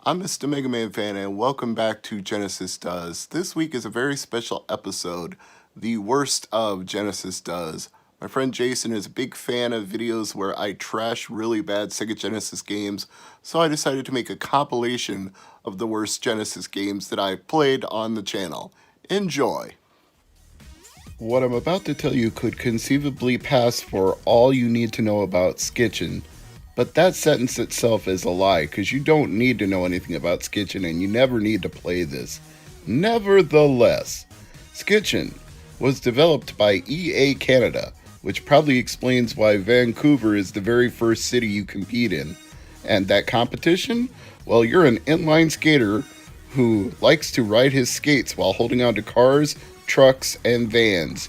I'm Mr. MegaManFan, and welcome back to Genesis Does. This week is a very special episode, the worst of Genesis Does. My friend Jason is a big fan of videos where I trash really bad Sega Genesis games, so I decided to make a compilation of the worst Genesis games that I've played on the channel. Enjoy! What I'm about to tell you could conceivably pass for all you need to know about Skitchin'. But that sentence itself is a lie, because you don't need to know anything about Skitchin' and you never need to play this. Nevertheless, Skitchin' was developed by EA Canada, which probably explains why Vancouver is the very first city you compete in. And that competition? Well, you're an inline skater who likes to ride his skates while holding onto cars, trucks, and vans,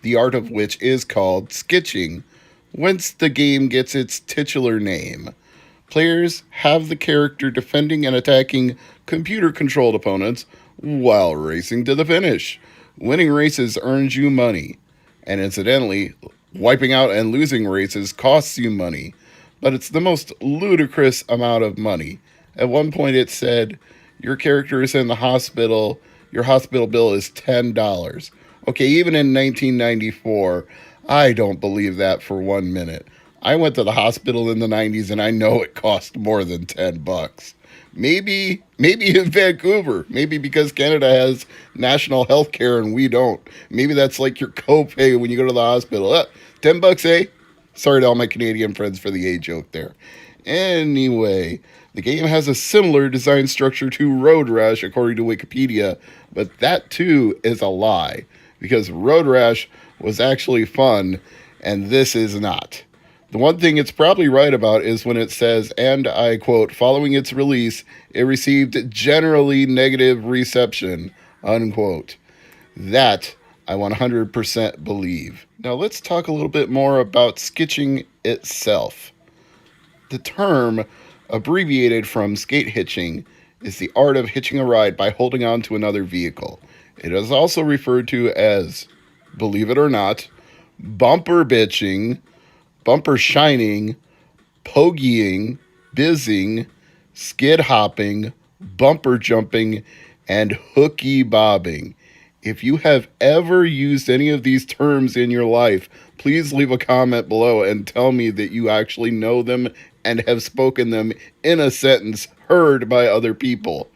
the art of which is called skitching, whence the game gets its titular name. Players have the character defending and attacking computer-controlled opponents while racing to the finish. Winning races earns you money, and incidentally, wiping out and losing races costs you money, but it's the most ludicrous amount of money. At one point it said, your character is in the hospital, your hospital bill is $10. Okay, even in 1994, I don't believe that for 1 minute. I went to the hospital in the 90s and I know it cost more than $10. Maybe in Vancouver. Maybe because Canada has national health care and we don't. Maybe that's like your copay when you go to the hospital. $10, eh? Sorry to all my Canadian friends for the A joke there. Anyway, the game has a similar design structure to Road Rash according to Wikipedia, but that too is a lie, because Road Rash was actually fun, and this is not. The one thing it's probably right about is when it says, and I quote, following its release, it received generally negative reception, unquote. That I 100% believe. Now let's talk a little bit more about skitching itself. The term, abbreviated from skate hitching, is the art of hitching a ride by holding on to another vehicle. It is also referred to as, believe it or not, bumper bitching, bumper shining, pogying, bizzing, skid hopping, bumper jumping, and hooky bobbing. If you have ever used any of these terms in your life, please leave a comment below and tell me that you actually know them and have spoken them in a sentence heard by other people.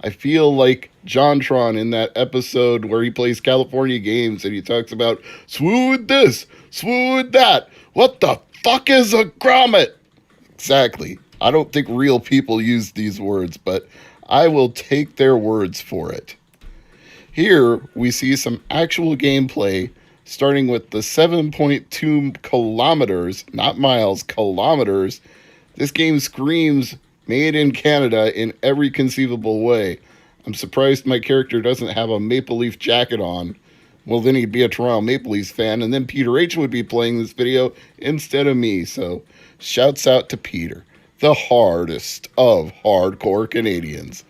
I feel like JonTron in that episode where he plays California games and he talks about swood this, swood that. What the fuck is a grommet? Exactly. I don't think real people use these words, but I will take their words for it. Here we see some actual gameplay starting with the 7.2 kilometers, not miles, kilometers. This game screams made in Canada in every conceivable way. I'm surprised my character doesn't have a Maple Leaf jacket on. Well, then he'd be a Toronto Maple Leafs fan, and then Peter H. would be playing this video instead of me. So, shouts out to Peter, the hardest of hardcore Canadians.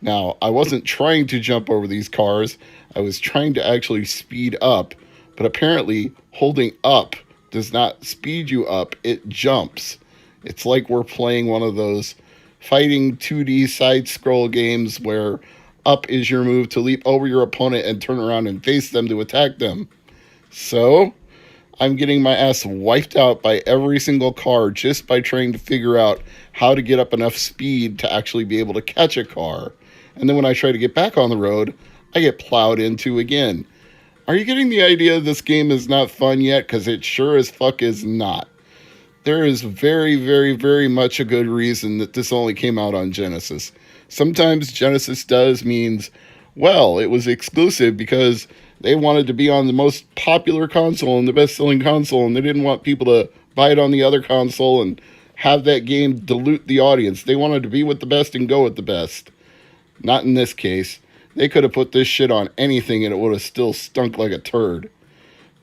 Now, I wasn't trying to jump over these cars. I was trying to actually speed up, but apparently holding up does not speed you up, it jumps. It's like we're playing one of those fighting 2D side-scroll games where up is your move to leap over your opponent and turn around and face them to attack them. So, I'm getting my ass wiped out by every single car just by trying to figure out how to get up enough speed to actually be able to catch a car. And then when I try to get back on the road, I get plowed into again. Are you getting the idea this game is not fun yet? Because it sure as fuck is not. There is very, very, very much a good reason that this only came out on Genesis. Sometimes Genesis Does means, well, it was exclusive because they wanted to be on the most popular console and the best-selling console, and they didn't want people to buy it on the other console and have that game dilute the audience. They wanted to be with the best and go with the best. Not in this case. They could have put this shit on anything and it would have still stunk like a turd.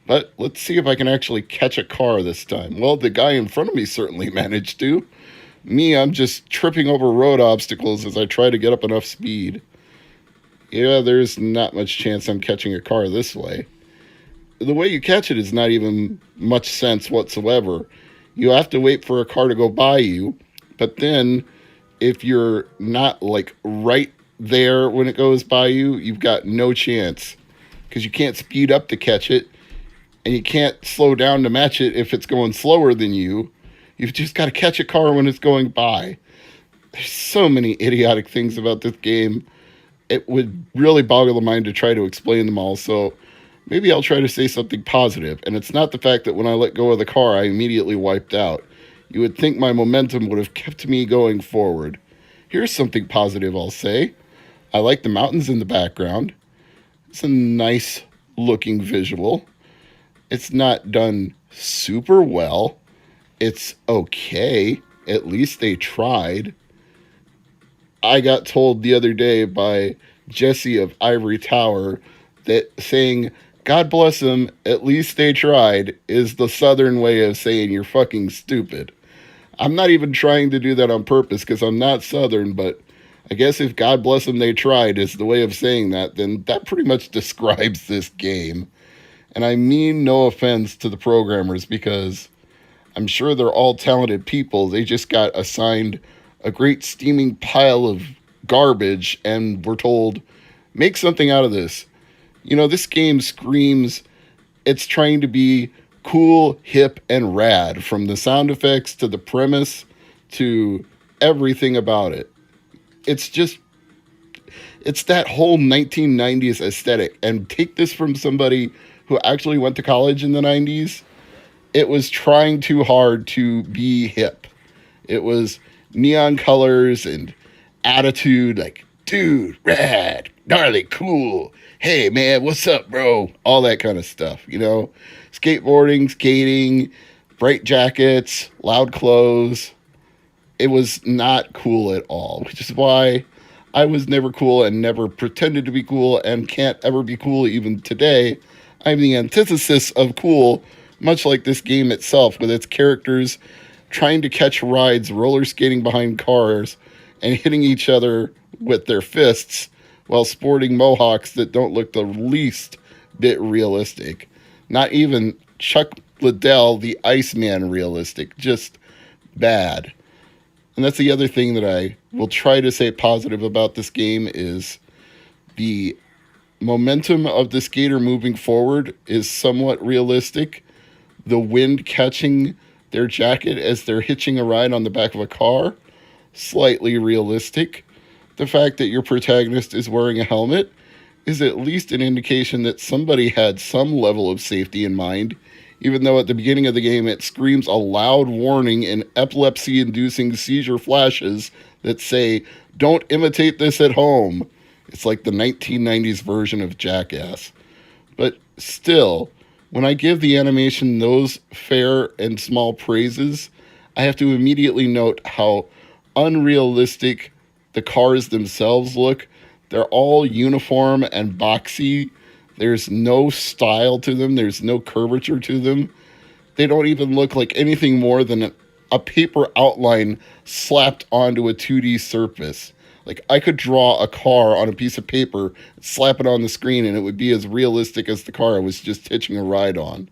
But let's see if I can actually catch a car this time. Well, the guy in front of me certainly managed to. Me, I'm just tripping over road obstacles as I try to get up enough speed. Yeah, there's not much chance I'm catching a car this way. The way you catch it is not even much sense whatsoever. You have to wait for a car to go by you, but then if you're not like right there when it goes by you, you've got no chance because you can't speed up to catch it and you can't slow down to match it if it's going slower than you. You've just got to catch a car when it's going by. There's so many idiotic things about this game. It would really boggle the mind to try to explain them all. So maybe I'll try to say something positive. And it's not the fact that when I let go of the car, I immediately wiped out. You would think my momentum would have kept me going forward. Here's something positive I'll say. I like the mountains in the background. It's a nice looking visual. It's not done super well. It's okay. At least they tried. I got told the other day by Jesse of Ivory Tower that saying, God bless them, at least they tried, is the southern way of saying you're fucking stupid. I'm not even trying to do that on purpose because I'm not southern, but I guess if God bless them they tried is the way of saying that, then that pretty much describes this game. And I mean no offense to the programmers because I'm sure they're all talented people. They just got assigned a great steaming pile of garbage and were told, make something out of this. You know, this game screams it's trying to be cool, hip, and rad, from the sound effects to the premise to everything about it. It's that whole 1990s aesthetic. And take this from somebody who actually went to college in the 90s. It was trying too hard to be hip. It was neon colors and attitude, like, dude, rad, gnarly, cool. Hey, man, what's up, bro? All that kind of stuff, you know? Skateboarding, skating, bright jackets, loud clothes. It was not cool at all, which is why I was never cool and never pretended to be cool and can't ever be cool even today. I'm the antithesis of cool, much like this game itself, with its characters trying to catch rides, roller skating behind cars, and hitting each other with their fists while sporting mohawks that don't look the least bit realistic. Not even Chuck Liddell, the Iceman, realistic. Just bad. And that's the other thing that I will try to say positive about this game is the momentum of the skater moving forward is somewhat realistic. The wind catching their jacket as they're hitching a ride on the back of a car, slightly realistic. The fact that your protagonist is wearing a helmet is at least an indication that somebody had some level of safety in mind, even though at the beginning of the game it screams a loud warning in epilepsy-inducing seizure flashes that say, don't imitate this at home. It's like the 1990s version of Jackass. But still, when I give the animation those fair and small praises, I have to immediately note how unrealistic the cars themselves look. They're all uniform and boxy. There's no style to them. There's no curvature to them. They don't even look like anything more than a paper outline slapped onto a 2D surface. Like, I could draw a car on a piece of paper, slap it on the screen, and it would be as realistic as the car I was just hitching a ride on.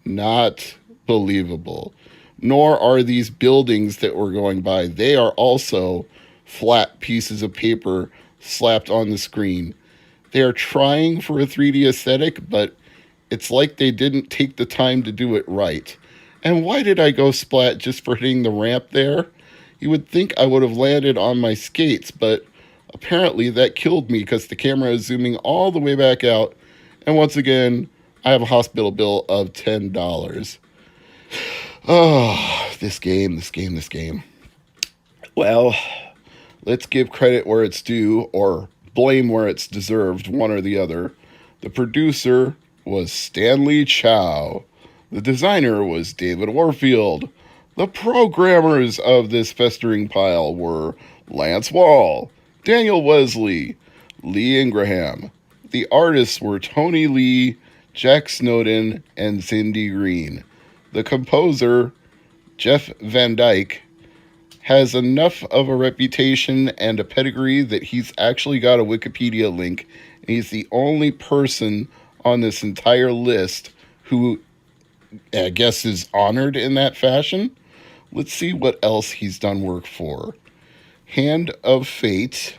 Not believable. Nor are these buildings that we're going by. They are also flat pieces of paper slapped on the screen. They are trying for a 3D aesthetic, but it's like they didn't take the time to do it right. And why did I go splat just for hitting the ramp there? You would think I would have landed on my skates, but apparently that killed me because the camera is zooming all the way back out. And once again, I have a hospital bill of $10. Oh, this game. Well, let's give credit where it's due, or blame where it's deserved, one or the other. The producer was Stanley Chow. The designer was David Warfield. The programmers of this festering pile were Lance Wall, Daniel Wesley, Lee Ingraham. The artists were Tony Lee, Jack Snowden, and Cindy Green. The composer, Jeff Van Dyke, has enough of a reputation and a pedigree that he's actually got a Wikipedia link. And he's the only person on this entire list who, I guess, is honored in that fashion. Let's see what else he's done work for. Hand of Fate,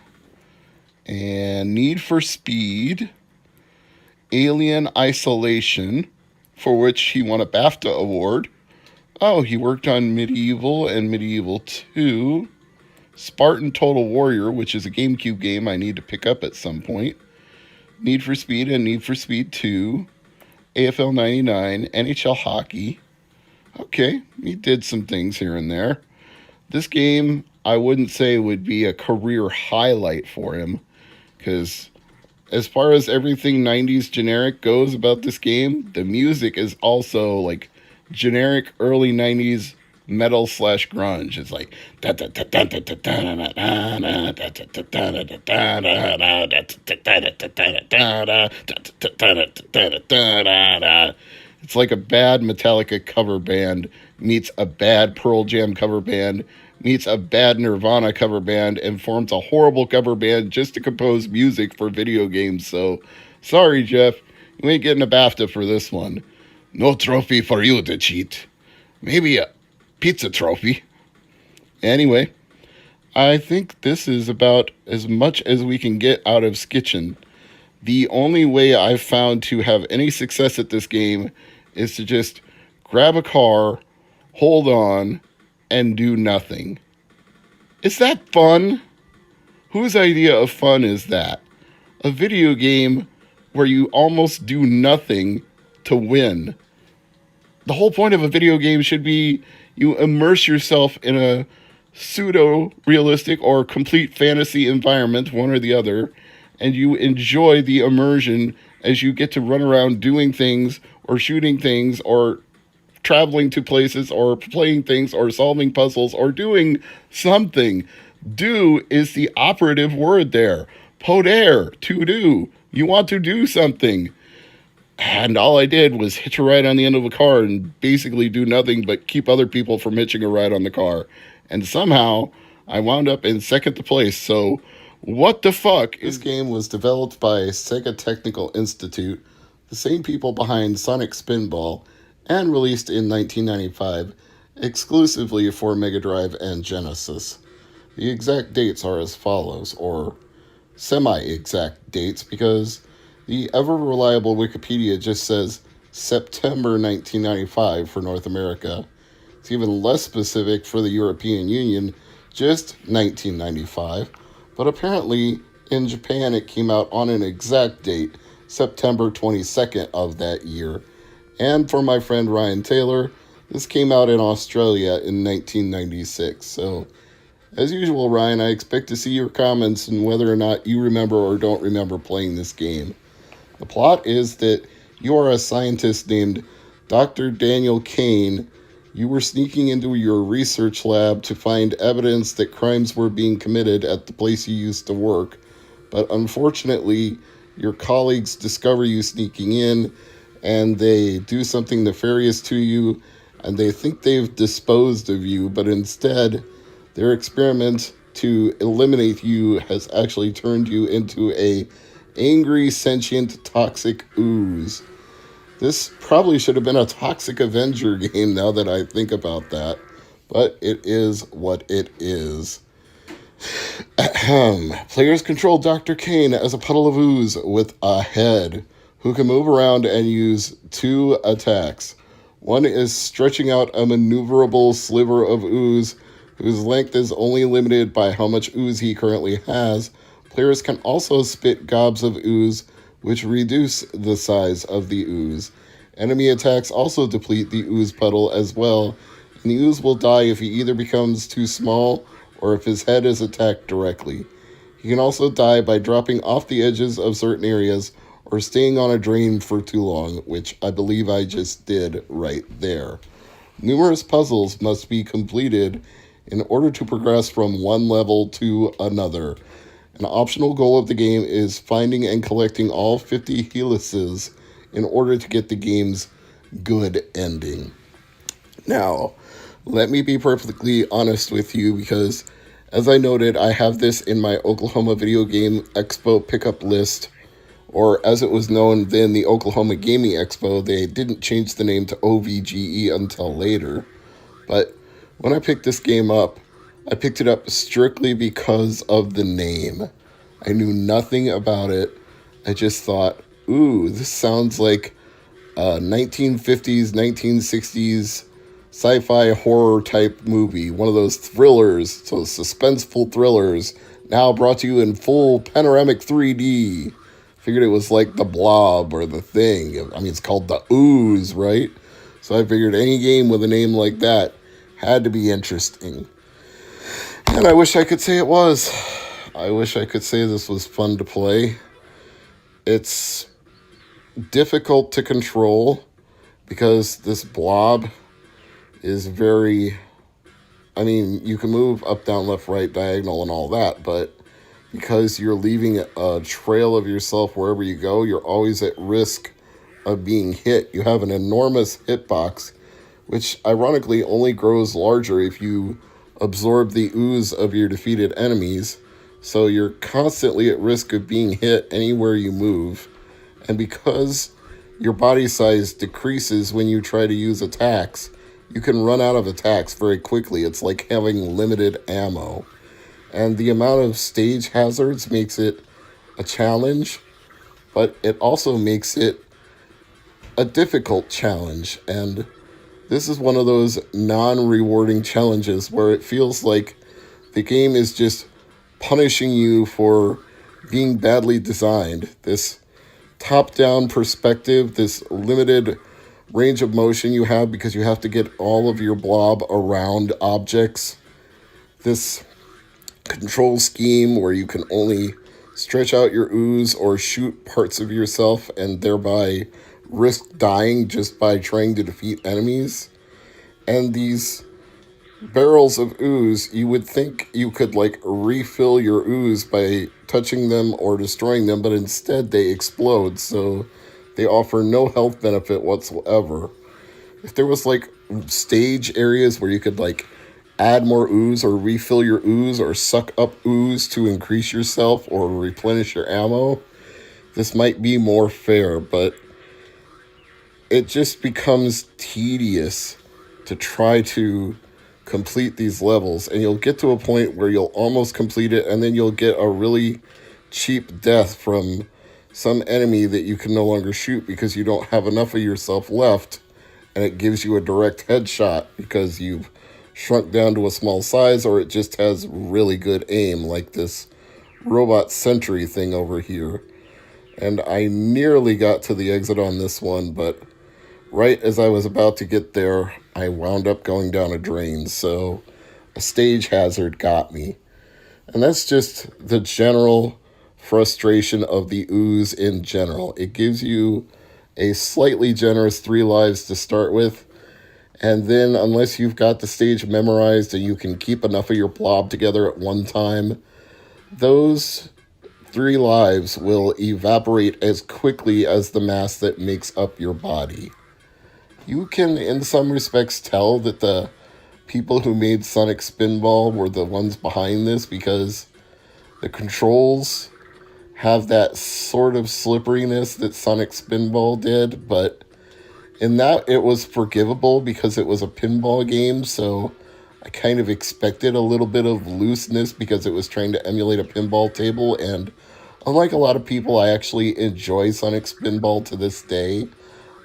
and Need for Speed, Alien Isolation, for which he won a BAFTA award. Oh, he worked on Medieval and Medieval 2. Spartan Total Warrior, which is a GameCube game I need to pick up at some point. Need for Speed and Need for Speed 2. AFL 99, NHL Hockey. Okay, he did some things here and there. This game, I wouldn't say would be a career highlight for him, because as far as everything 90s generic goes about this game, the music is also like generic early 90s metal / grunge. It's like it's like a bad Metallica cover band meets a bad Pearl Jam cover band meets a bad Nirvana cover band and forms a horrible cover band just to compose music for video games. So, sorry, Jeff, you ain't getting a BAFTA for this one. No trophy for you to cheat. Maybe a pizza trophy. Anyway, I think this is about as much as we can get out of Skitchin. The only way I've found to have any success at this game is to just grab a car, hold on, and do nothing. Is that fun? Whose idea of fun is that? A video game where you almost do nothing to win. The whole point of a video game should be you immerse yourself in a pseudo-realistic or complete fantasy environment, one or the other, and you enjoy the immersion as you get to run around doing things or shooting things or traveling to places or playing things or solving puzzles or doing something. Do is the operative word there. Poder, to do. You want to do something. And all I did was hitch a ride on the end of a car and basically do nothing but keep other people from hitching a ride on the car. And somehow I wound up in second to place. So what the fuck? This game was developed by Sega Technical Institute, the same people behind Sonic Spinball, and released in 1995 exclusively for Mega Drive and Genesis. The exact dates are as follows, or semi-exact dates, because the ever-reliable Wikipedia just says September 1995 for North America. It's even less specific for the European Union, just 1995. But apparently, in Japan, it came out on an exact date, September 22nd of that year. And for my friend Ryan Taylor, this came out in Australia in 1996. So, as usual, Ryan, I expect to see your comments on whether or not you remember or don't remember playing this game. The plot is that you are a scientist named Dr. Daniel Kane. You were sneaking into your research lab to find evidence that crimes were being committed at the place you used to work. But unfortunately, your colleagues discover you sneaking in, and they do something nefarious to you, and they think they've disposed of you, but instead, their experiment to eliminate you has actually turned you into a angry, sentient, toxic ooze. This probably should have been a Toxic Avenger game now that I think about that, but it is what it is. Players control Dr. Kane as a puddle of ooze with a head, who can move around and use two attacks. One is stretching out a maneuverable sliver of ooze, whose length is only limited by how much ooze he currently has. Players can also spit gobs of ooze, which reduce the size of the ooze. Enemy attacks also deplete the ooze puddle as well, and the ooze will die if he either becomes too small or if his head is attacked directly. He can also die by dropping off the edges of certain areas or staying on a drain for too long, which I believe I just did right there. Numerous puzzles must be completed in order to progress from one level to another. An optional goal of the game is finding and collecting all 50 helices in order to get the game's good ending. Now, let me be perfectly honest with you, because as I noted, I have this in my Oklahoma Video Game Expo pickup list, or as it was known then, the Oklahoma Gaming Expo. They didn't change the name to OVGE until later. But when I picked this game up, I picked it up strictly because of the name. I knew nothing about it. I just thought, ooh, this sounds like a 1950s, 1960s sci-fi horror type movie. One of those thrillers, so suspenseful thrillers, now brought to you in full panoramic 3D. Figured it was like The Blob or The Thing. I mean, it's called The Ooze, right? So I figured any game with a name like that had to be interesting. And I wish I could say it was. I wish I could say this was fun to play. It's difficult to control because this blob is very... I mean, you can move up, down, left, right, diagonal, and all that, but because you're leaving a trail of yourself wherever you go, you're always at risk of being hit. You have an enormous hitbox, which ironically only grows larger if you absorb the ooze of your defeated enemies. So you're constantly at risk of being hit anywhere you move. And because your body size decreases when you try to use attacks, you can run out of attacks very quickly. It's like having limited ammo. And the amount of stage hazards makes it a challenge, but it also makes it a difficult challenge. And this is one of those non-rewarding challenges where it feels like the game is just punishing you for being badly designed. This top-down perspective, this limited range of motion you have because you have to get all of your blob around objects. This control scheme where you can only stretch out your ooze or shoot parts of yourself and thereby risk dying just by trying to defeat enemies. And these barrels of ooze, you would think you could like refill your ooze by touching them or destroying them, but instead they explode, so they offer no health benefit whatsoever. If there was like stage areas where you could like add more ooze or refill your ooze or suck up ooze to increase yourself or replenish your ammo, this might be more fair, but it just becomes tedious to try to complete these levels, and you'll get to a point where you'll almost complete it, and then you'll get a really cheap death from some enemy that you can no longer shoot because you don't have enough of yourself left, and it gives you a direct headshot because you've shrunk down to a small size, or it just has really good aim, like this robot sentry thing over here. And I nearly got to the exit on this one, but right as I was about to get there, I wound up going down a drain, so a stage hazard got me. And that's just the general frustration of the ooze in general. It gives you a slightly generous 3 lives to start with, and then unless you've got the stage memorized and you can keep enough of your blob together at one time, those 3 lives will evaporate as quickly as the mass that makes up your body. You can, in some respects, tell that the people who made Sonic Spinball were the ones behind this because the controls have that sort of slipperiness that Sonic Spinball did, but in that it was forgivable because it was a pinball game, so I kind of expected a little bit of looseness because it was trying to emulate a pinball table, and unlike a lot of people, I actually enjoy Sonic Spinball to this day.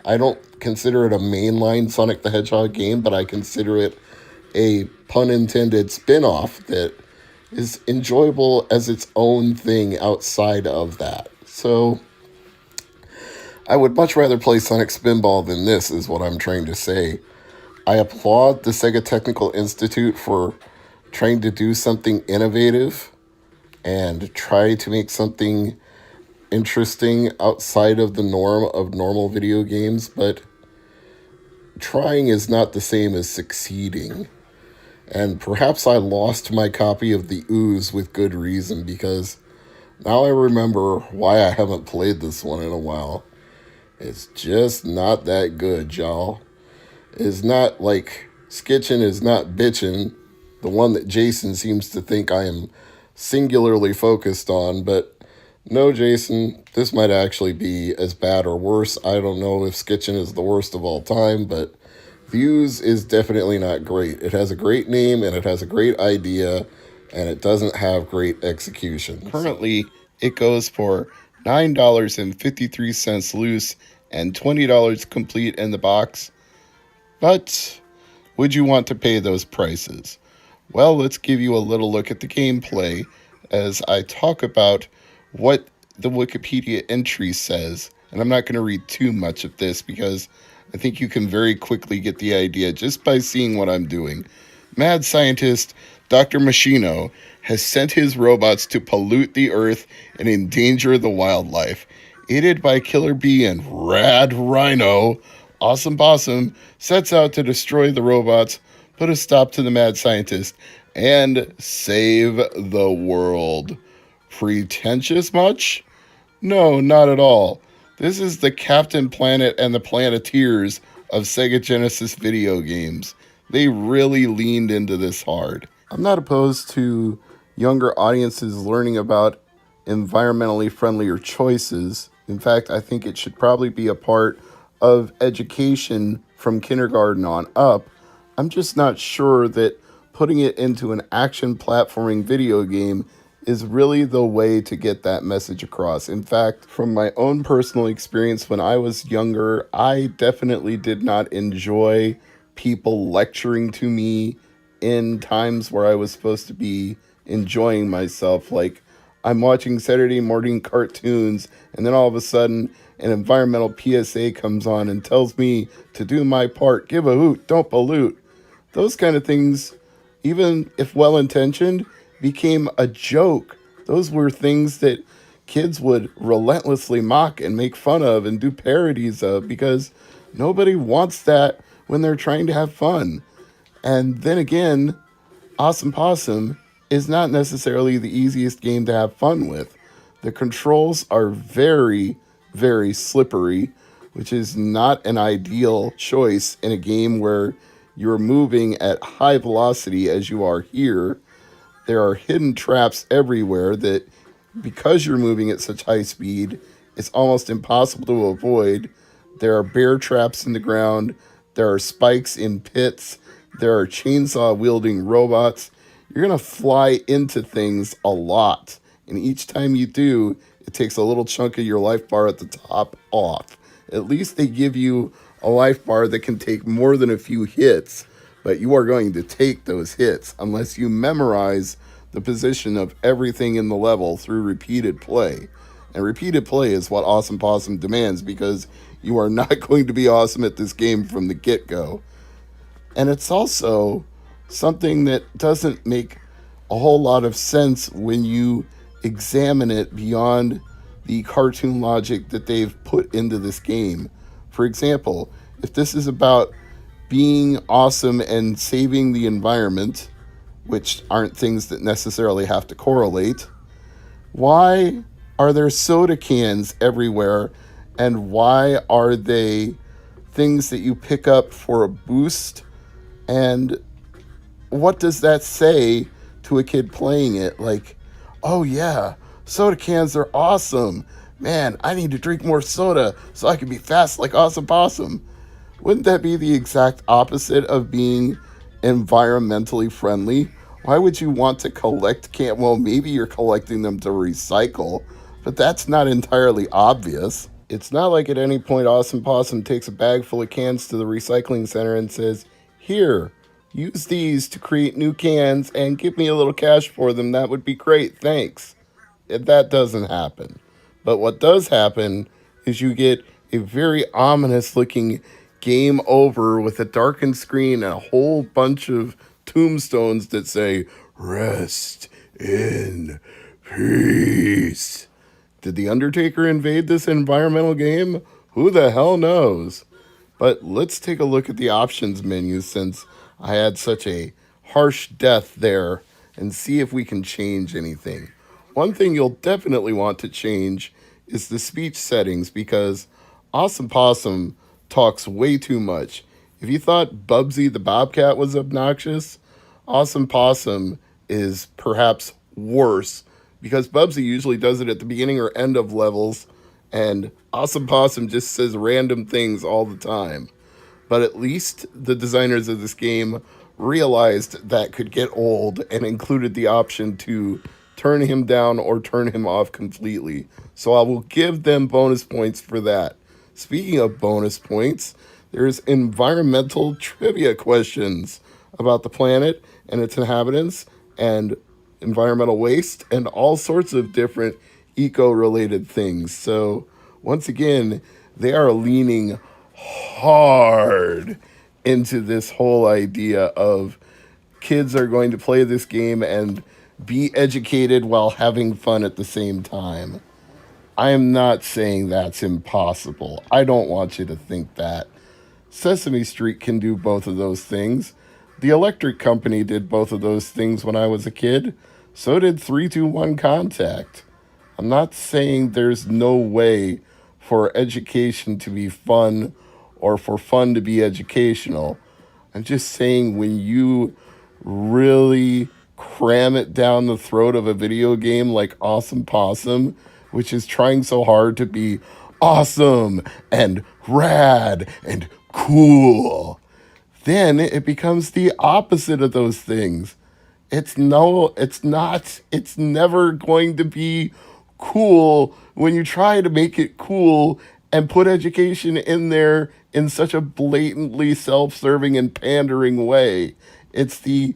I don't consider it a mainline Sonic the Hedgehog game, but I consider it a pun intended spin-off that is enjoyable as its own thing outside of that. So I would much rather play Sonic Spinball than this, is what I'm trying to say. I applaud the Sega Technical Institute for trying to do something innovative and try to make something interesting outside of the norm of normal video games, but trying is not the same as succeeding. And perhaps I lost my copy of the Ooze with good reason, because now I remember why I haven't played this one in a while. It's just not that good, y'all. It's not like Skitchin' is not bitchin', the one that Jason seems to think I am singularly focused on, but no, Jason, this might actually be as bad or worse. I don't know if Skitchin' is the worst of all time, but Views is definitely not great. It has a great name and it has a great idea, and it doesn't have great execution. Currently, it goes for $9.53 loose and $20 complete in the box. But would you want to pay those prices? Well, let's give you a little look at the gameplay as I talk about what the Wikipedia entry says. And I'm not going to read too much of this because I think you can very quickly get the idea just by seeing what I'm doing. Mad scientist Dr. Machino has sent his robots to pollute the earth and endanger the wildlife. Aided by Killer Bee and Rad Rhino, Awesome Possum sets out to destroy the robots, put a stop to the mad scientist, and save the world. Pretentious much? No, not at all. This is the Captain Planet and the Planeteers of Sega Genesis video games. They really leaned into this hard. I'm not opposed to younger audiences learning about environmentally friendlier choices. In fact, I think it should probably be a part of education from kindergarten on up. I'm just not sure that putting it into an action platforming video game is really the way to get that message across. In fact, from my own personal experience when I was younger, I definitely did not enjoy people lecturing to me in times where I was supposed to be enjoying myself. Like, I'm watching Saturday morning cartoons, and then all of a sudden, an environmental PSA comes on and tells me to do my part, give a hoot, don't pollute. Those kind of things, even if well-intentioned, became a joke. Those were things that kids would relentlessly mock and make fun of and do parodies of because nobody wants that when they're trying to have fun. And then again, Awesome Possum is not necessarily the easiest game to have fun with. The controls are very, very slippery, which is not an ideal choice in a game where you're moving at high velocity as you are here. There are hidden traps everywhere that, because you're moving at such high speed, it's almost impossible to avoid. There are bear traps in the ground. There are spikes in pits. There are chainsaw-wielding robots. You're going to fly into things a lot. And each time you do, it takes a little chunk of your life bar at the top off. At least they give you a life bar that can take more than a few hits, but you are going to take those hits unless you memorize the position of everything in the level through repeated play. And repeated play is what Awesome Possum demands because you are not going to be awesome at this game from the get-go. And it's also something that doesn't make a whole lot of sense when you examine it beyond the cartoon logic that they've put into this game. For example, if this is about being awesome and saving the environment, which aren't things that necessarily have to correlate, why are there soda cans everywhere, and why are they things that you pick up for a boost? And what does that say to a kid playing it? Like, oh yeah, soda cans are awesome. Man, I need to drink more soda so I can be fast like Awesome Possum. Wouldn't that be the exact opposite of being environmentally friendly? Why would you want to collect cans? Well, maybe you're collecting them to recycle, but that's not entirely obvious. It's not like at any point Awesome Possum takes a bag full of cans to the recycling center and says, here, use these to create new cans and give me a little cash for them. That would be great. Thanks. That doesn't happen. But what does happen is you get a very ominous looking game over with a darkened screen and a whole bunch of tombstones that say, rest in peace. Did The Undertaker invade this environmental game? Who the hell knows? But let's take a look at the options menu since I had such a harsh death there and see if we can change anything. One thing you'll definitely want to change is the speech settings because Awesome Possum talks way too much. If you thought Bubsy the Bobcat was obnoxious, Awesome Possum is perhaps worse because Bubsy usually does it at the beginning or end of levels, and Awesome Possum just says random things all the time. But at least the designers of this game realized that could get old and included the option to turn him down or turn him off completely. So I will give them bonus points for that. Speaking of bonus points, there's environmental trivia questions about the planet and its inhabitants and environmental waste and all sorts of different eco-related things. So once again, they are leaning hard into this whole idea of kids are going to play this game and be educated while having fun at the same time. I am not saying that's impossible. I don't want you to think that. Sesame Street can do both of those things. The Electric Company did both of those things when I was a kid. So did 321 Contact. I'm not saying there's no way for education to be fun or for fun to be educational. I'm just saying when you really cram it down the throat of a video game like Awesome Possum, which is trying so hard to be awesome and rad and cool, then it becomes the opposite of those things. It's never going to be cool when you try to make it cool and put education in there in such a blatantly self-serving and pandering way. It's the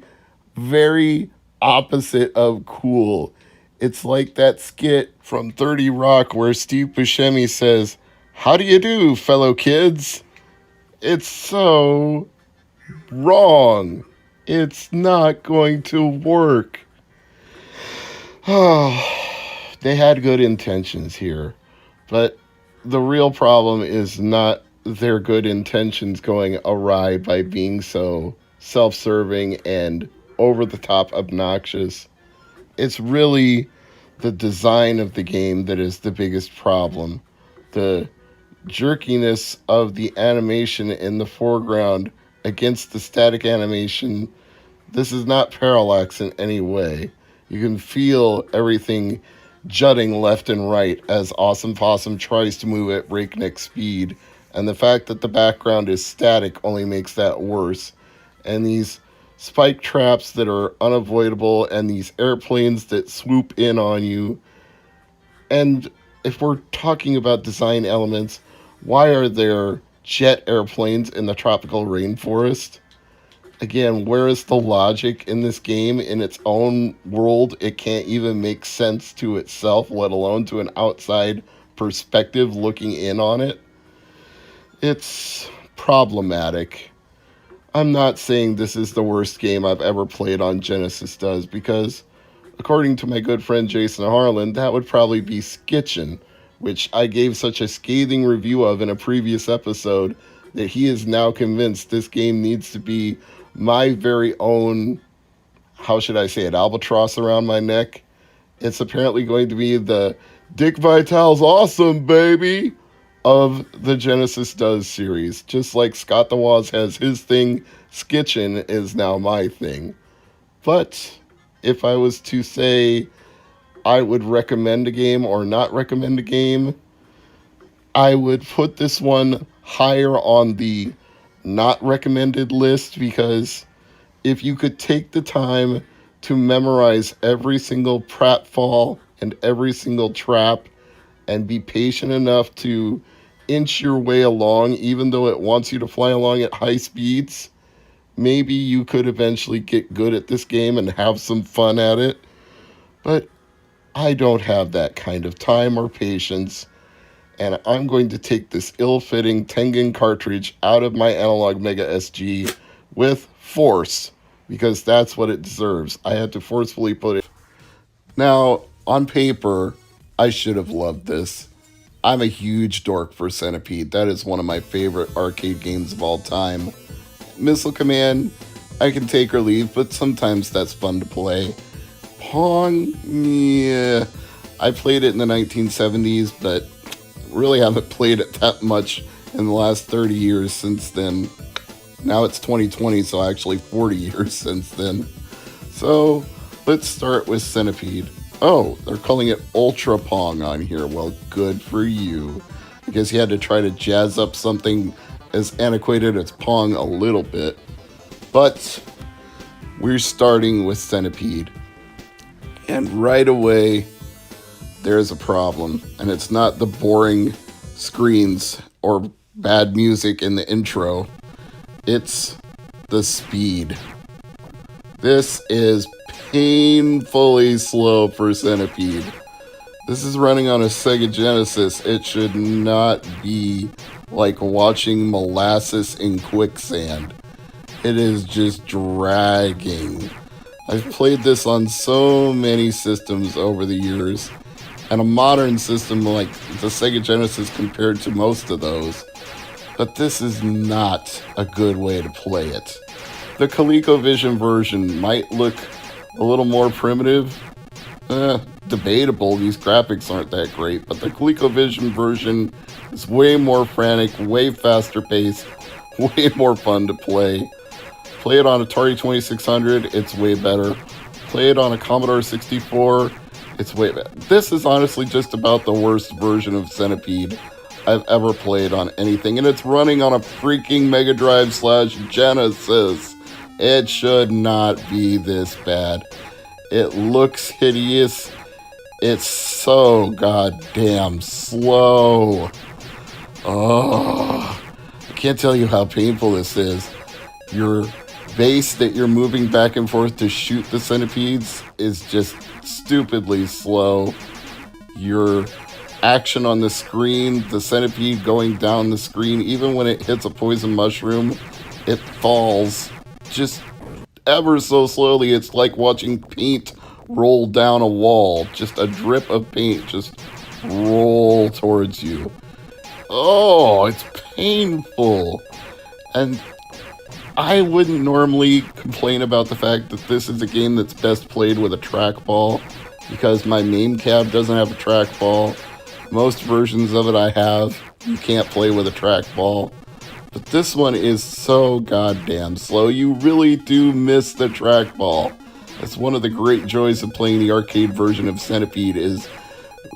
very opposite of cool. It's like that skit from 30 Rock where Steve Buscemi says, "How do you do, fellow kids?" It's so wrong. It's not going to work. They had good intentions here, but the real problem is not their good intentions going awry by being so self-serving and over-the-top obnoxious. It's really the design of the game that is the biggest problem. The jerkiness of the animation in the foreground against the static animation. This is not parallax in any way. You can feel everything jutting left and right as Awesome Possum tries to move at breakneck speed, and the fact that the background is static only makes that worse. And these spike traps that are unavoidable, and these airplanes that swoop in on you. And if we're talking about design elements, why are there jet airplanes in the tropical rainforest? Again, where is the logic in this game? In its own world, it can't even make sense to itself, let alone to an outside perspective looking in on it. It's problematic. I'm not saying this is the worst game I've ever played on Genesis Does, because according to my good friend Jason Harlan, that would probably be Skitchin', which I gave such a scathing review of in a previous episode that he is now convinced this game needs to be my very own, how should I say it, albatross around my neck. It's apparently going to be the Dick Vitale's awesome, baby, of the Genesis Does series. Just like Scott the Woz has his thing, Skitchin' is now my thing. But if I was to say I would recommend a game or not recommend a game, I would put this one higher on the not recommended list, because if you could take the time to memorize every single pratfall and every single trap and be patient enough to inch your way along, even though it wants you to fly along at high speeds, maybe you could eventually get good at this game and have some fun at it. But I don't have that kind of time or patience, and I'm going to take this ill-fitting Tengen cartridge out of my Analog Mega SG with force, because that's what it deserves. I had to forcefully put it. Now, on paper, I should have loved this. I'm a huge dork for Centipede. That is one of my favorite arcade games of all time. Missile Command, I can take or leave, but sometimes that's fun to play. Pong, yeah, I played it in the 1970s, but really haven't played it that much in the last 30 years since then. Now it's 2020, so actually 40 years since then. So let's start with Centipede. Oh, they're calling it Ultra Pong on here. Well, good for you. I guess you had to try to jazz up something as antiquated as Pong a little bit, but we're starting with Centipede. And right away, there's a problem. And it's not the boring screens or bad music in the intro. It's the speed. This is painfully slow for Centipede. This is running on a Sega Genesis. It should not be like watching molasses in quicksand. It is just dragging. I've played this on so many systems over the years, and a modern system like the Sega Genesis compared to most of those. But this is not a good way to play it. The ColecoVision version might look a little more primitive. Debatable, these graphics aren't that great, but the ColecoVision version is way more frantic, way faster paced, way more fun to play. Play it on Atari 2600, it's way better. Play it on a Commodore 64, it's way better. This is honestly just about the worst version of Centipede I've ever played on anything, and it's running on a freaking Mega Drive / Genesis. It should not be this bad. It looks hideous. It's so goddamn slow. Oh, I can't tell you how painful this is. Your base that you're moving back and forth to shoot the centipedes is just stupidly slow. Your action on the screen, the centipede going down the screen, even when it hits a poison mushroom, it falls just ever so slowly. It's like watching paint roll down a wall. Just a drip of paint just roll towards you. Oh, it's painful. And I wouldn't normally complain about the fact that this is a game that's best played with a trackball, because my main cab doesn't have a trackball. Most versions of it I have, you can't play with a trackball. But this one is so goddamn slow. You really do miss the trackball. That's one of the great joys of playing the arcade version of Centipede, is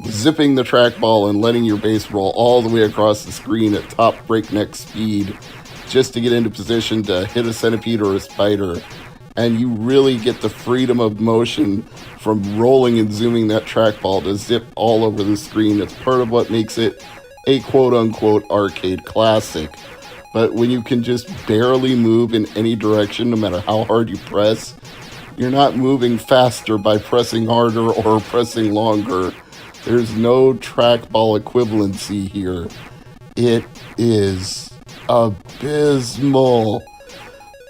zipping the trackball and letting your base roll all the way across the screen at top breakneck speed just to get into position to hit a centipede or a spider. And you really get the freedom of motion from rolling and zooming that trackball to zip all over the screen. It's part of what makes it a quote-unquote arcade classic. But when you can just barely move in any direction, no matter how hard you press, you're not moving faster by pressing harder or pressing longer. There's no trackball equivalency here. It is abysmal.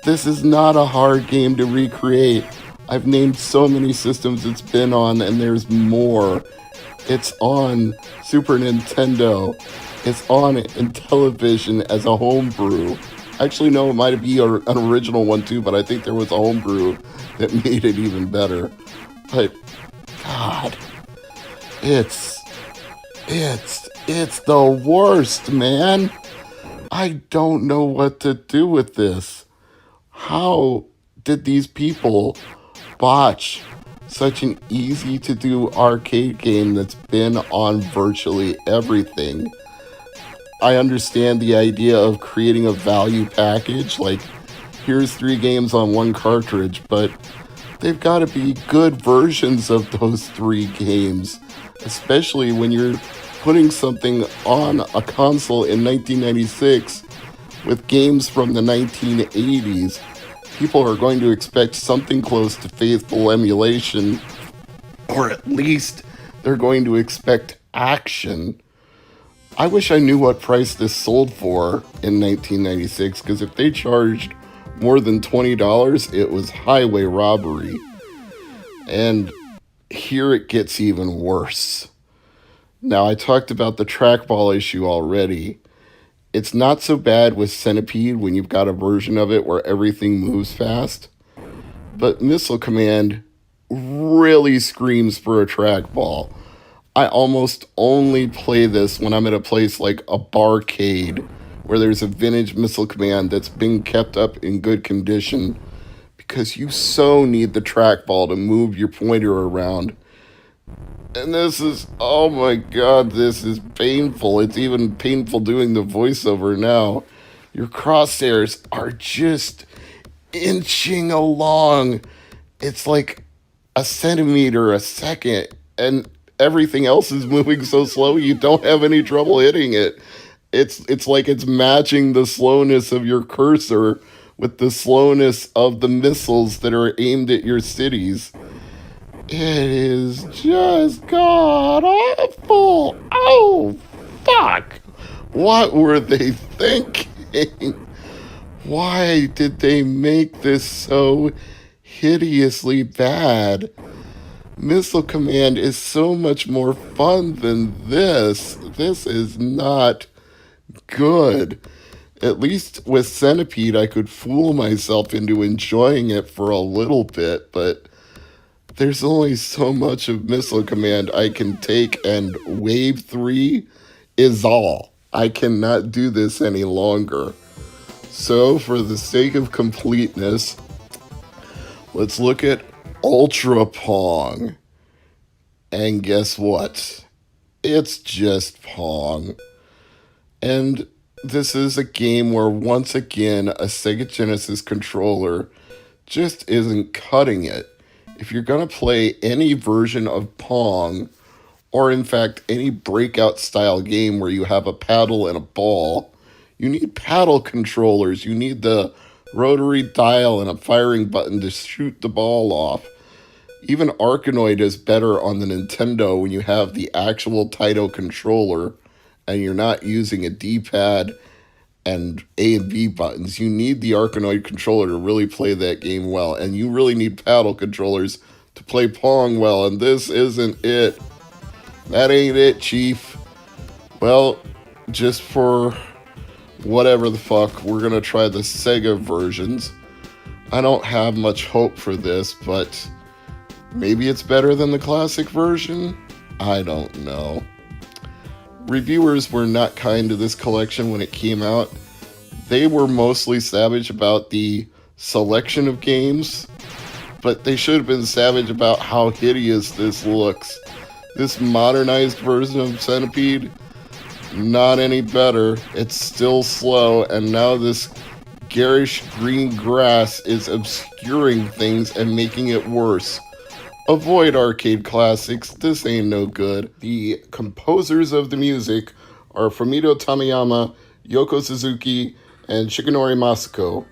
This is not a hard game to recreate. I've named so many systems it's been on, and there's more. It's on Super Nintendo. It's on Intellivision as a homebrew. Actually, no, it might be an original one too, but I think there was a homebrew that made it even better. But, God, it's the worst, man. I don't know what to do with this. How did these people botch such an easy to do arcade game that's been on virtually everything? I understand the idea of creating a value package, like here's 3 games on 1 cartridge, but they've got to be good versions of those 3 games, especially when you're putting something on a console in 1996 with games from the 1980s. People are going to expect something close to faithful emulation, or at least they're going to expect action. I wish I knew what price this sold for in 1996, because if they charged more than $20, it was highway robbery. And here it gets even worse. Now, I talked about the trackball issue already. It's not so bad with Centipede when you've got a version of it where everything moves fast. But Missile Command really screams for a trackball. I almost only play this when I'm at a place like a barcade where there's a vintage Missile Command that's being kept up in good condition, because you so need the trackball to move your pointer around. And this is, oh my god, this is painful. It's even painful doing the voiceover now. Your crosshairs are just inching along. It's like a centimeter a second, and everything else is moving so slow you don't have any trouble hitting it. It's like it's matching the slowness of your cursor with the slowness of the missiles that are aimed at your cities. It is just god awful. Oh, fuck. What were they thinking? Why did they make this so hideously bad? Missile Command is so much more fun than this. This is not good. At least with Centipede, I could fool myself into enjoying it for a little bit, but there's only so much of Missile Command I can take, and Wave 3 is all. I cannot do this any longer. So, for the sake of completeness, let's look at Ultra Pong. And guess what? It's just Pong. And this is a game where, once again, a Sega Genesis controller just isn't cutting it. If you're going to play any version of Pong, or in fact any breakout style game where you have a paddle and a ball, you need paddle controllers. You need the rotary dial and a firing button to shoot the ball off. Even Arkanoid is better on the Nintendo when you have the actual Taito controller and you're not using a D-pad and A and B buttons. You need the Arkanoid controller to really play that game well, and you really need paddle controllers to play Pong well, and this isn't it. That ain't it, Chief. Well, just for whatever the fuck, we're gonna try the Sega versions. I don't have much hope for this, but maybe it's better than the classic version? I don't know. Reviewers were not kind to this collection when it came out. They were mostly savage about the selection of games, but they should have been savage about how hideous this looks. This modernized version of Centipede, not any better. It's still slow, and now this garish green grass is obscuring things and making it worse. Avoid arcade classics, this ain't no good. The composers of the music are Fumito Tamiyama, Yoko Suzuki, and Shigenori Masako,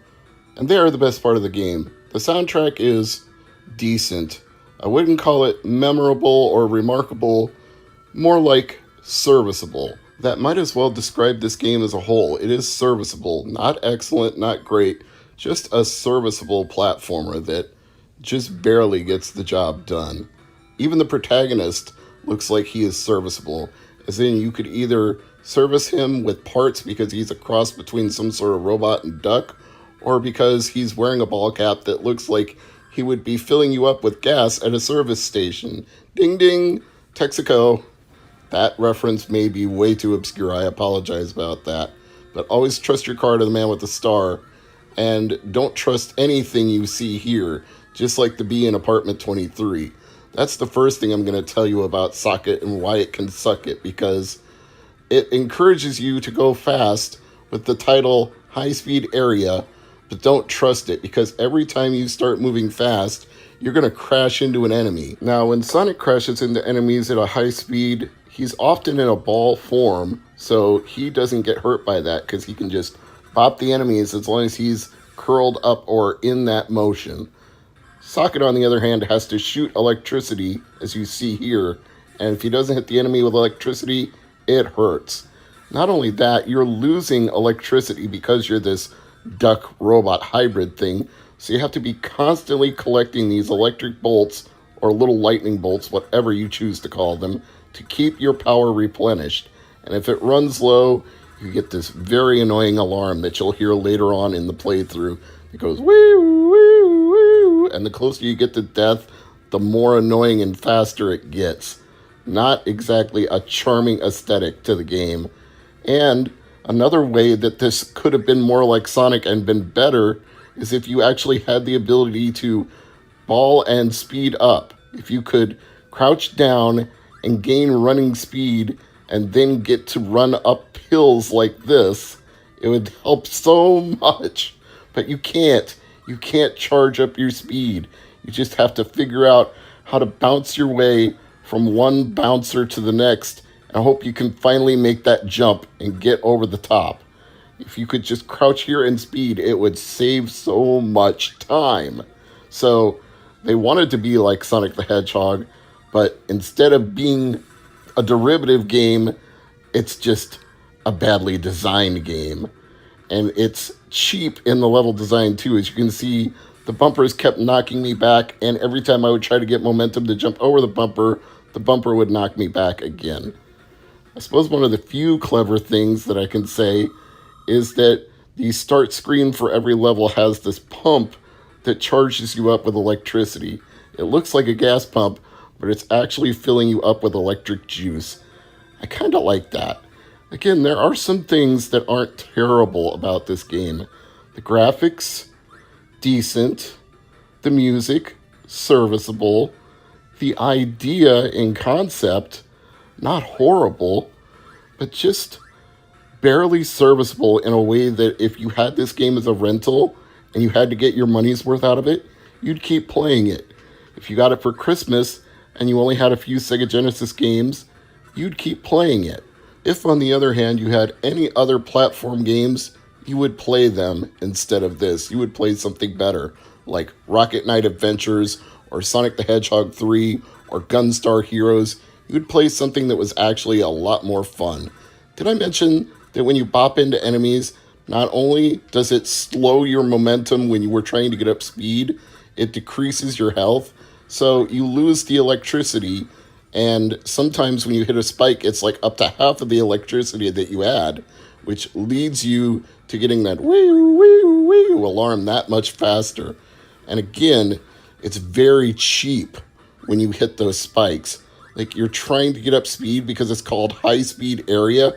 and they are the best part of the game. The soundtrack is decent. I wouldn't call it memorable or remarkable, more like serviceable. That might as well describe this game as a whole. It is serviceable, not excellent, not great, just a serviceable platformer that just barely gets the job done. Even the protagonist looks like he is serviceable, as in you could either service him with parts because he's a cross between some sort of robot and duck, or because he's wearing a ball cap that looks like he would be filling you up with gas at a service station. Ding ding, Texaco. That reference may be way too obscure, I apologize about that. But always trust your car to the man with the star, and don't trust anything you see here, just like the bee in apartment 23. That's the first thing I'm going to tell you about Socket and why it can suck it, because it encourages you to go fast with the title High Speed Area, but don't trust it, because every time you start moving fast, you're going to crash into an enemy. Now, when Sonic crashes into enemies at a high speed, he's often in a ball form, so he doesn't get hurt by that because he can just pop the enemies as long as he's curled up or in that motion. Socket, on the other hand, has to shoot electricity, as you see here, and if he doesn't hit the enemy with electricity, it hurts. Not only that, you're losing electricity because you're this duck robot hybrid thing, so you have to be constantly collecting these electric bolts or little lightning bolts, whatever you choose to call them, to keep your power replenished. And if it runs low, you get this very annoying alarm that you'll hear later on in the playthrough. It goes woo, woo, woo, and the closer you get to death, the more annoying and faster it gets. Not exactly a charming aesthetic to the game. And another way that this could have been more like Sonic and been better is if you actually had the ability to ball and speed up. If you could crouch down and gain running speed and then get to run up hills like this, It would help so much. But you can't. You can't charge up your speed. You just have to figure out how to bounce your way from one bouncer to the next. And I hope you can finally make that jump and get over the top. If you could just crouch here and speed, it would save so much time. So they wanted to be like Sonic the Hedgehog, but instead of being a derivative game, it's just a badly designed game. And it's cheap in the level design too. As you can see, the bumpers kept knocking me back, and every time I would try to get momentum to jump over the bumper would knock me back again. I suppose one of the few clever things that I can say is that the start screen for every level has this pump that charges you up with electricity. It looks like a gas pump, but it's actually filling you up with electric juice. I kind of like that. Again, there are some things that aren't terrible about this game. The graphics, decent. The music, serviceable. The idea in concept, not horrible, but just barely serviceable in a way that if you had this game as a rental and you had to get your money's worth out of it, you'd keep playing it. If you got it for Christmas and you only had a few Sega Genesis games, you'd keep playing it. If, on the other hand, you had any other platform games, you would play them instead of this. You would play something better, like Rocket Knight Adventures, or Sonic the Hedgehog 3, or Gunstar Heroes. You would play something that was actually a lot more fun. Did I mention that when you bop into enemies, not only does it slow your momentum when you were trying to get up speed, it decreases your health, so you lose the electricity. And sometimes when you hit a spike, it's like up to half of the electricity that you had, which leads you to getting that wee, wee, wee alarm that much faster. And again, it's very cheap when you hit those spikes. Like, you're trying to get up speed because it's called high speed area,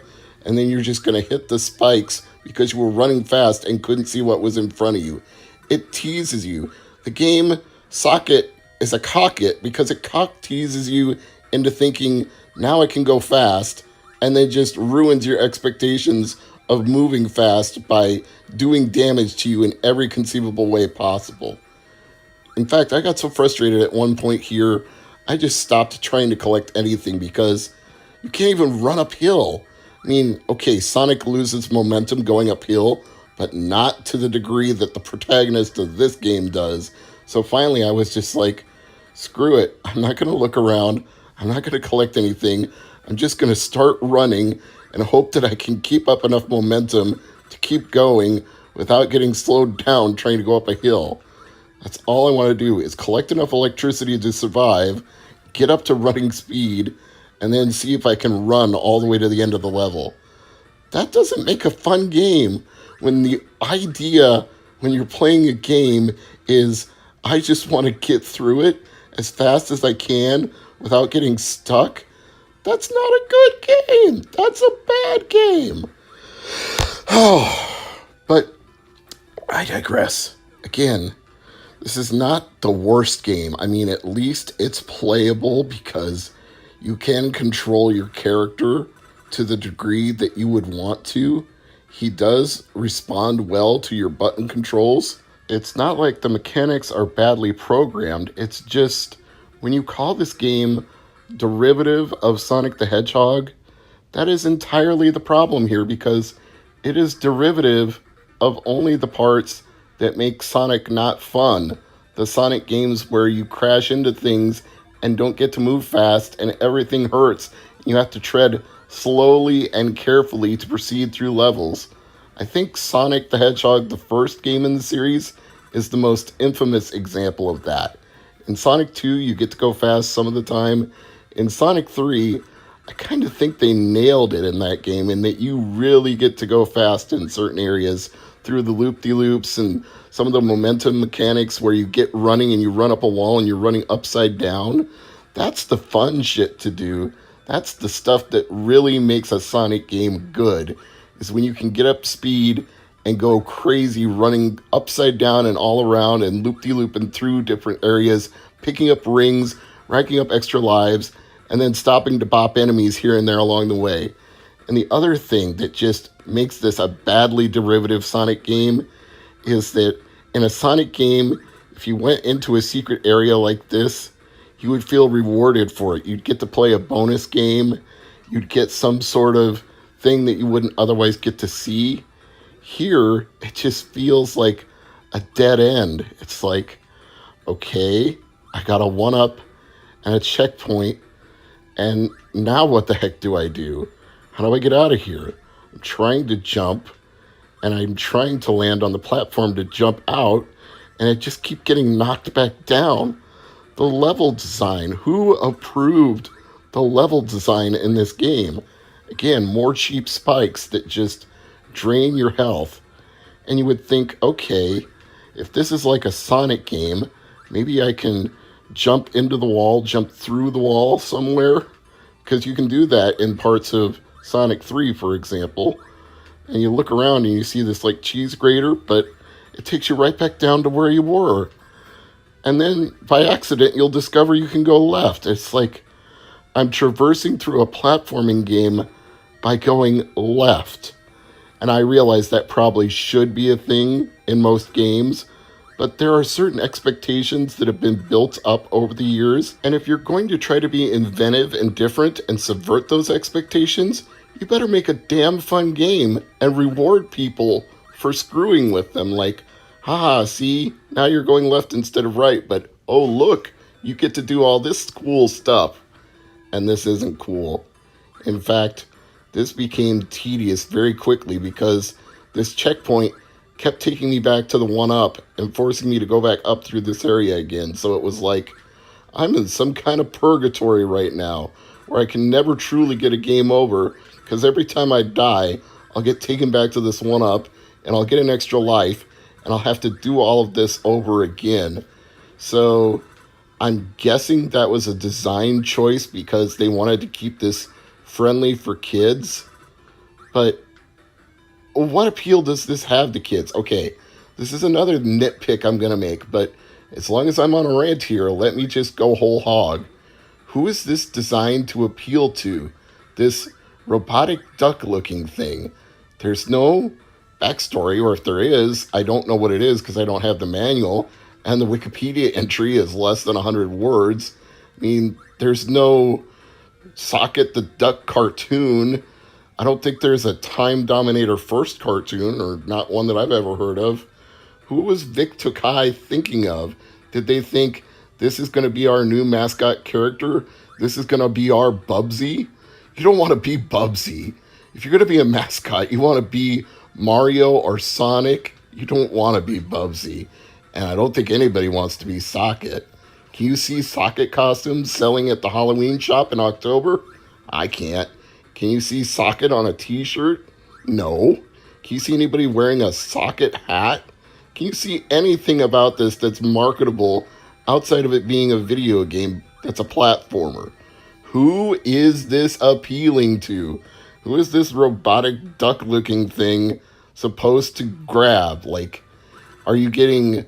and then you're just going to hit the spikes because you were running fast and couldn't see what was in front of you. It teases you. The game Socket is a cock it because it cock teases you into thinking, now I can go fast, and then just ruins your expectations of moving fast by doing damage to you in every conceivable way possible. In fact, I got so frustrated at one point here, I just stopped trying to collect anything because you can't even run uphill. I mean, okay, Sonic loses momentum going uphill, but not to the degree that the protagonist of this game does. So finally, I was just like, screw it. I'm not going to look around. I'm not going to collect anything. I'm just going to start running and hope that I can keep up enough momentum to keep going without getting slowed down trying to go up a hill. That's all I want to do is collect enough electricity to survive, get up to running speed, and then see if I can run all the way to the end of the level. That doesn't make a fun game when the idea when you're playing a game is I just want to get through it as fast as I can without getting stuck. That's not a good game. That's a bad game. Oh, but I digress. Again, this is not the worst game. I mean, at least it's playable because you can control your character to the degree that you would want to. He does respond well to your button controls. It's not like the mechanics are badly programmed. It's just when you call this game derivative of Sonic the Hedgehog, that is entirely the problem here because it is derivative of only the parts that make Sonic not fun. The Sonic games where you crash into things and don't get to move fast and everything hurts. You have to tread slowly and carefully to proceed through levels. I think Sonic the Hedgehog, the first game in the series, is the most infamous example of that. In Sonic 2, you get to go fast some of the time. In Sonic 3, I kind of think they nailed it in that game in that you really get to go fast in certain areas through the loop-de-loops and some of the momentum mechanics where you get running and you run up a wall and you're running upside down. That's the fun shit to do. That's the stuff that really makes a Sonic game good, is when you can get up speed and go crazy running upside down and all around and loop-de-looping through different areas, picking up rings, racking up extra lives, and then stopping to bop enemies here and there along the way. And the other thing that just makes this a badly derivative Sonic game is that in a Sonic game, if you went into a secret area like this, you would feel rewarded for it. You'd get to play a bonus game. You'd get some sort of thing that you wouldn't otherwise get to see. Here, it just feels like a dead end. It's like, okay, I got a 1-up and a checkpoint, and now what the heck do I do? How do I get out of here? I'm trying to jump, and I'm trying to land on the platform to jump out, and I just keep getting knocked back down. The level design, who approved the level design in this game? Again, more cheap spikes that just drain your health. And you would think, okay, if this is like a Sonic game, maybe I can jump into the wall, jump through the wall somewhere, because you can do that in parts of Sonic 3, for example. And you look around and you see this like cheese grater, but it takes you right back down to where you were. And then by accident, you'll discover you can go left. It's like I'm traversing through a platforming game by going left. And I realize that probably should be a thing in most games, but there are certain expectations that have been built up over the years. And if you're going to try to be inventive and different and subvert those expectations, you better make a damn fun game and reward people for screwing with them. Like, haha, see, now you're going left instead of right, but oh look, you get to do all this cool stuff. And this isn't cool. In fact, this became tedious very quickly because this checkpoint kept taking me back to the 1-up and forcing me to go back up through this area again. So it was like, I'm in some kind of purgatory right now where I can never truly get a game over, because every time I die, I'll get taken back to this 1-up and I'll get an extra life and I'll have to do all of this over again. So I'm guessing that was a design choice because they wanted to keep this friendly for kids. But what appeal does this have to kids? Okay, this is another nitpick I'm going to make, but as long as I'm on a rant here, let me just go whole hog. Who is this designed to appeal to? This robotic duck-looking thing. There's no backstory, or if there is, I don't know what it is because I don't have the manual, and the Wikipedia entry is less than 100 words. I mean, there's no Socket the Duck cartoon. I don't think there's a Time Dominator first cartoon, or not one that I've ever heard of. Who was Vic Tokai thinking of? Did they think this is going to be our new mascot character? This is going to be our Bubsy? You don't want to be Bubsy. If you're going to be a mascot, you want to be Mario or Sonic. You don't want to be Bubsy. And I don't think anybody wants to be Socket. Can you see Socket costumes selling at the Halloween shop in October? I can't. Can you see Socket on a t-shirt? No. Can you see anybody wearing a Socket hat? Can you see anything about this that's marketable outside of it being a video game that's a platformer? Who is this appealing to? Who is this robotic duck-looking thing supposed to grab? Like, are you getting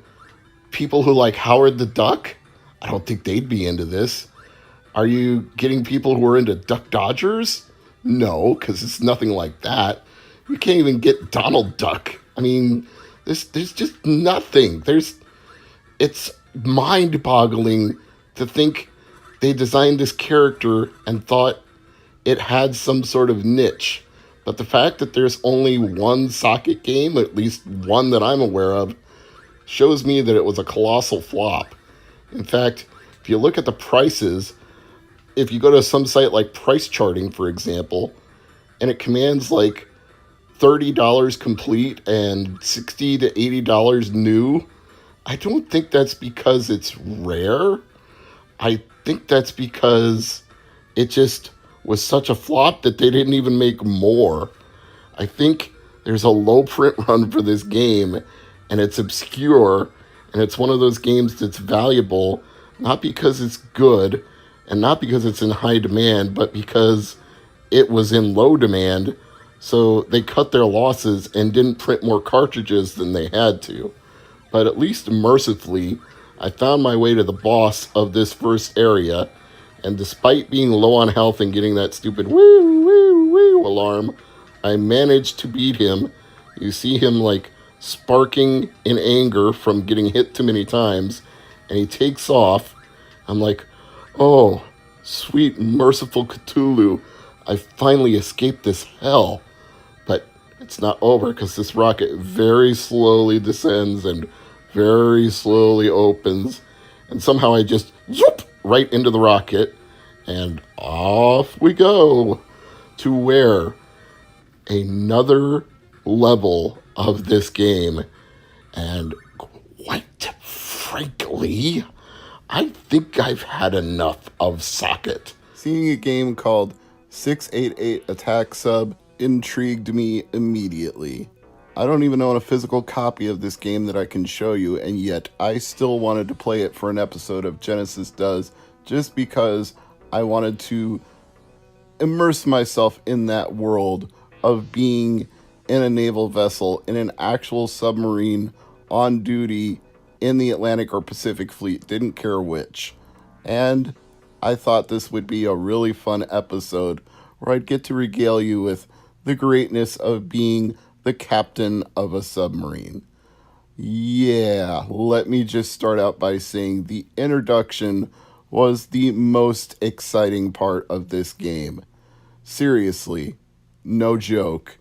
people who like Howard the Duck? I don't think they'd be into this. Are you getting people who are into Duck Dodgers? No, because it's nothing like that. You can't even get Donald Duck. I mean, there's just nothing. It's mind-boggling to think they designed this character and thought it had some sort of niche. But the fact that there's only one Socket game, at least one that I'm aware of, shows me that it was a colossal flop. In fact, if you look at the prices, if you go to some site like Price Charting, for example, and it commands like $30 complete and $60 to $80 new, I don't think that's because it's rare. I think that's because it just was such a flop that they didn't even make more. I think there's a low print run for this game, and it's obscure, and it's one of those games that's valuable, not because it's good, and not because it's in high demand, but because it was in low demand, so they cut their losses and didn't print more cartridges than they had to. But at least mercifully, I found my way to the boss of this first area, and despite being low on health and getting that stupid woo, woo, woo, alarm. I managed to beat him. You see him like sparking in anger from getting hit too many times, and he takes off. I'm like, oh, sweet merciful Cthulhu, I finally escaped this hell. But it's not over, because this rocket very slowly descends and very slowly opens, and somehow I just zoop right into the rocket, and off we go to where another level of this game. And quite frankly, I think I've had enough of Socket. Seeing a game called 688 Attack Sub intrigued me immediately. I don't even own a physical copy of this game that I can show you, and yet I still wanted to play it for an episode of Genesis Does, just because I wanted to immerse myself in that world of being in a naval vessel, in an actual submarine, on duty in the Atlantic or Pacific Fleet, didn't care which. And I thought this would be a really fun episode where I'd get to regale you with the greatness of being the captain of a submarine. Yeah, let me just start out by saying the introduction was the most exciting part of this game. Seriously, no joke.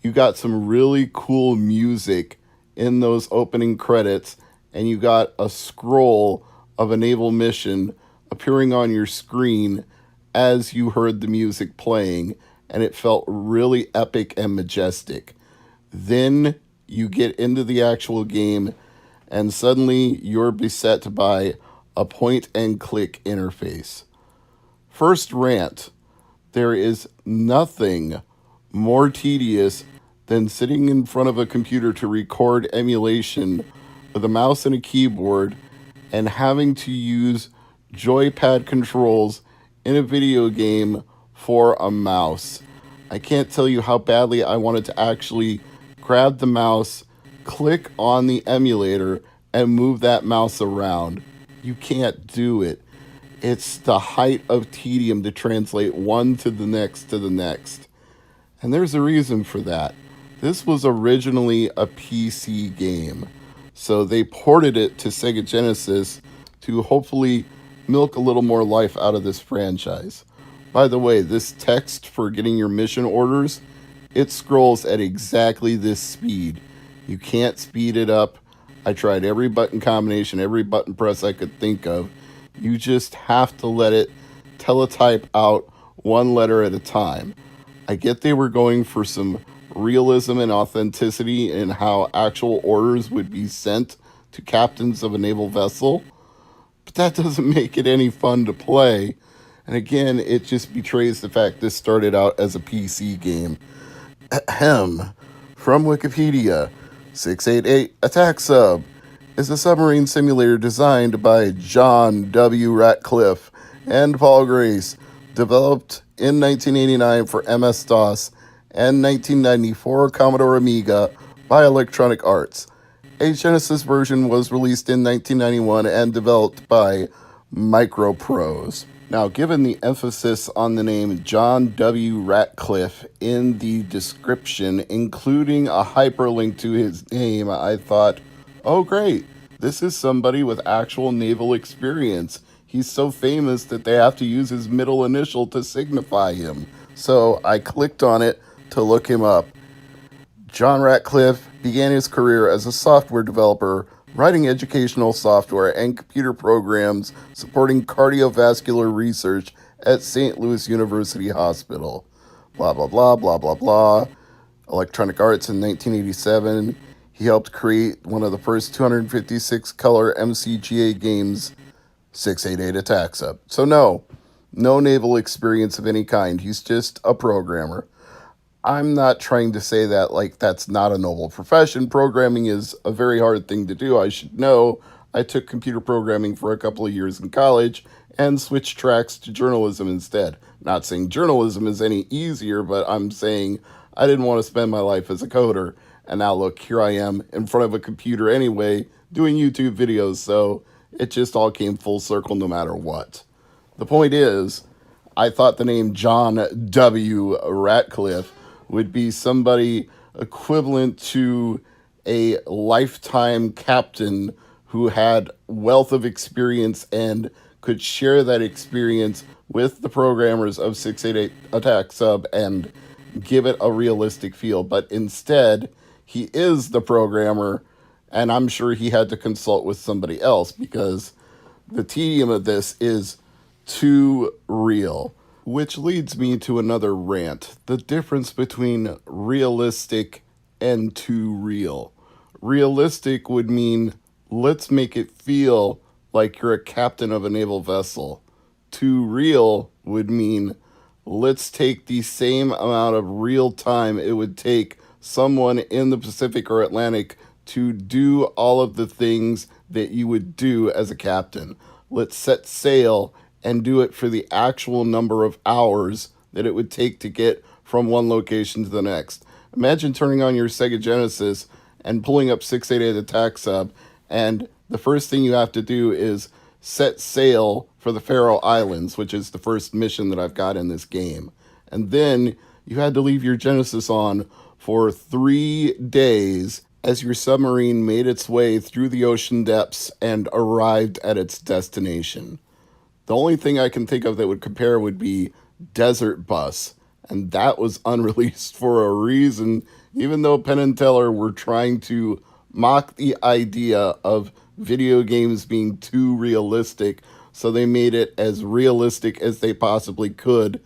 You got some really cool music in those opening credits, and you got a scroll of a naval mission appearing on your screen as you heard the music playing, and it felt really epic and majestic. Then you get into the actual game, and suddenly you're beset by a point-and-click interface. First rant, there is nothing more tedious than sitting in front of a computer to record emulation with a mouse and a keyboard and having to use joypad controls in a video game for a mouse. I can't tell you how badly I wanted to actually grab the mouse, click on the emulator, and move that mouse around. You can't do it. It's the height of tedium to translate one to the next to the next. And there's a reason for that. This was originally a PC game, so they ported it to Sega Genesis to hopefully milk a little more life out of this franchise. By the way, this text for getting your mission orders, it scrolls at exactly this speed. You can't speed it up. I tried every button combination, every button press I could think of. You just have to let it teletype out one letter at a time. I get they were going for some realism and authenticity in how actual orders would be sent to captains of a naval vessel, but that doesn't make it any fun to play. And again, it just betrays the fact this started out as a PC game. Ahem. From Wikipedia, 688 Attack Sub is a submarine simulator designed by John W. Ratcliffe and Paul Grace, developed in 1989 for MS-DOS and 1994 Commodore Amiga by Electronic Arts. A Genesis version was released in 1991 and developed by Microprose. Now, given the emphasis on the name John W. Ratcliffe in the description, including a hyperlink to his name, I thought, oh great, this is somebody with actual naval experience. He's so famous that they have to use his middle initial to signify him. So I clicked on it to look him up. John Ratcliffe began his career as a software developer, writing educational software and computer programs supporting cardiovascular research at St. Louis University Hospital. Blah, blah, blah, blah, blah, blah. Electronic Arts in 1987. He helped create one of the first 256-color MCGA games, 688 Attack Sub. So no naval experience of any kind. He's just a programmer. I'm not trying to say that like that's not a noble profession. Programming is a very hard thing to do. I should know. I took computer programming for a couple of years in college and switched tracks to journalism instead. Not saying journalism is any easier, but I'm saying I didn't want to spend my life as a coder. And now look, here I am in front of a computer anyway, doing YouTube videos, so it just all came full circle no matter what. The point is, I thought the name John W. Ratcliffe would be somebody equivalent to a lifetime captain who had wealth of experience and could share that experience with the programmers of 688 Attack Sub and give it a realistic feel. But instead, he is the programmer, and I'm sure he had to consult with somebody else because the tedium of this is too real. Which leads me to another rant. The difference between realistic and too real. Realistic would mean let's make it feel like you're a captain of a naval vessel. Too real would mean let's take the same amount of real time it would take someone in the Pacific or Atlantic to do all of the things that you would do as a captain. Let's set sail and do it for the actual number of hours that it would take to get from one location to the next. Imagine turning on your Sega Genesis and pulling up 688 Attack Sub, and the first thing you have to do is set sail for the Faroe Islands, which is the first mission that I've got in this game. And then you had to leave your Genesis on for 3 days as your submarine made its way through the ocean depths and arrived at its destination. The only thing I can think of that would compare would be Desert Bus, and that was unreleased for a reason, even though Penn and Teller were trying to mock the idea of video games being too realistic, so they made it as realistic as they possibly could.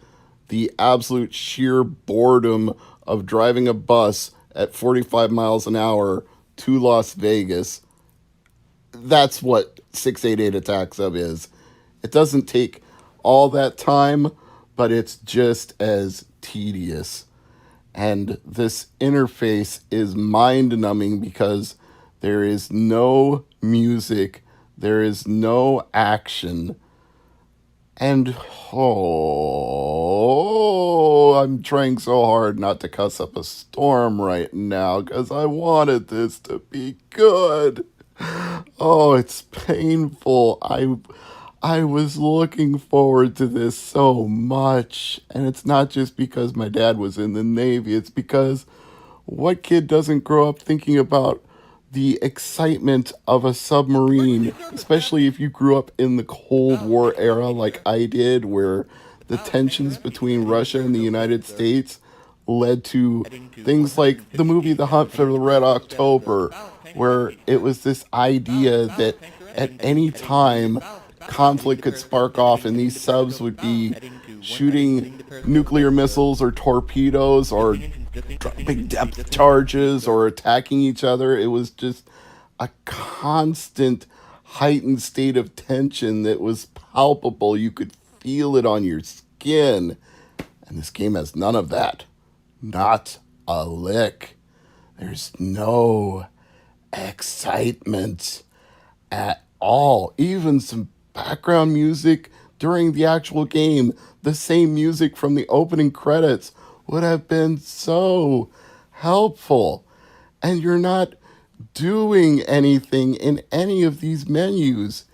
The absolute sheer boredom of driving a bus at 45 miles an hour to Las Vegas, that's what 688 Attack Sub is. It doesn't take all that time, but it's just as tedious. And this interface is mind-numbing because there is no music, there is no action, and I'm trying so hard not to cuss up a storm right now because I wanted this to be good. Oh, it's painful. I was looking forward to this so much, and it's not just because my dad was in the Navy, it's because what kid doesn't grow up thinking about the excitement of a submarine, especially if you grew up in the Cold War era like I did, where the tensions between Russia and the United States led to things like the movie The Hunt for the Red October, where it was this idea that at any time conflict could spark off and these subs would be shooting nuclear missiles or torpedoes or dropping depth charges or attacking each other. It was just a constant heightened state of tension that was palpable. You could feel it on your skin. And this game has none of that. Not a lick. There's no excitement at all. Even some background music during the actual game, the same music from the opening credits, would have been so helpful. And you're not doing anything in any of these menus.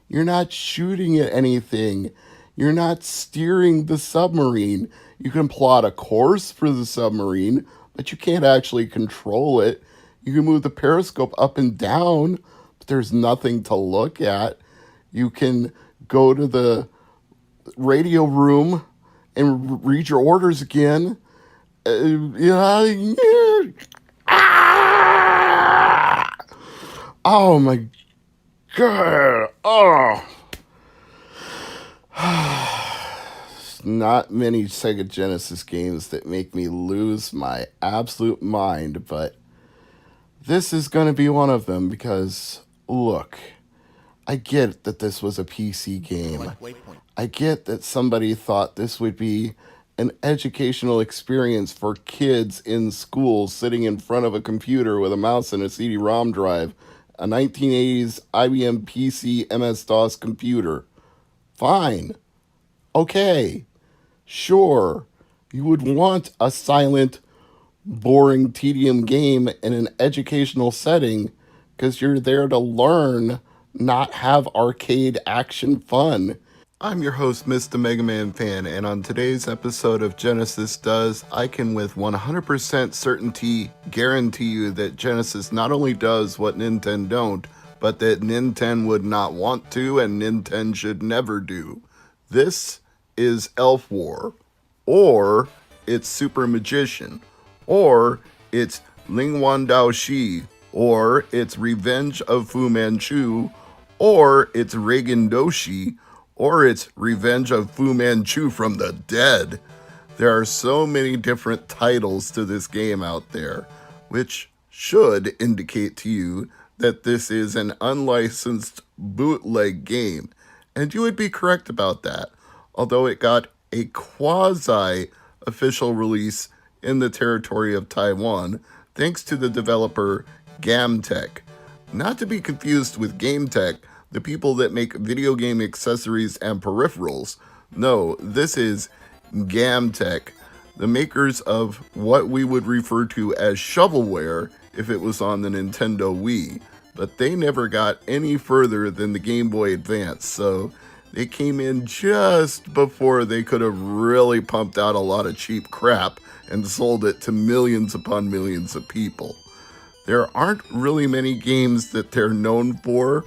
You're not shooting at anything. You're not steering the submarine. You can plot a course for the submarine, but you can't actually control it. You can move the periscope up and down, but there's nothing to look at. You can go to the radio room and read your orders again. Oh my God. Oh. Not many Sega Genesis games that make me lose my absolute mind, but this is going to be one of them because, look, I get that this was a PC game. I get that somebody thought this would be an educational experience for kids in school sitting in front of a computer with a mouse and a CD-ROM drive, a 1980s IBM PC MS-DOS computer. Fine. Okay. Sure. You would want a silent, boring tedium game in an educational setting because you're there to learn, not have arcade action fun. I'm your host, Mr. MegaManFan, and on today's episode of Genesis Does, I can with 100% certainty guarantee you that Genesis not only does what Nintendo don't, but that Nintendo would not want to and Nintendo should never do. This is Elf War, or it's Super Magician, or it's Ling Wan Dao Shi, or it's Revenge of Fu Manchu, or it's Reagan Doshi, or it's Revenge of Fu Manchu from the Dead. There are so many different titles to this game out there, which should indicate to you that this is an unlicensed bootleg game. And you would be correct about that, although it got a quasi-official release in the territory of Taiwan, thanks to the developer Gamtech. Not to be confused with GameTech, the people that make video game accessories and peripherals. No, this is Gamtech, the makers of what we would refer to as shovelware if it was on the Nintendo Wii. But they never got any further than the Game Boy Advance, so they came in just before they could have really pumped out a lot of cheap crap and sold it to millions upon millions of people. There aren't really many games that they're known for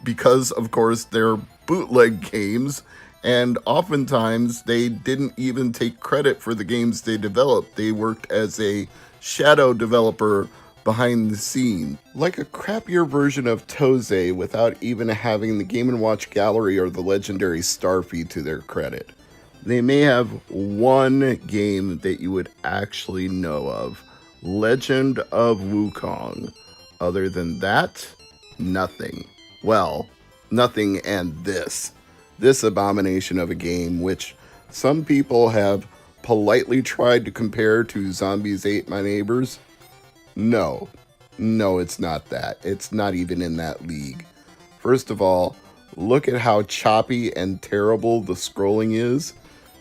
because, of course, they're bootleg games, and oftentimes they didn't even take credit for the games they developed. They worked as a shadow developer behind the scene, like a crappier version of Toze without even having the Game & Watch gallery or the legendary Starfy to their credit. They may have one game that you would actually know of, Legend of Wukong. Other than that, nothing. Well, nothing and this abomination of a game, which some people have politely tried to compare to Zombies Ate My Neighbors. No, it's not that. It's not even in that league. First of all, look at how choppy and terrible the scrolling is.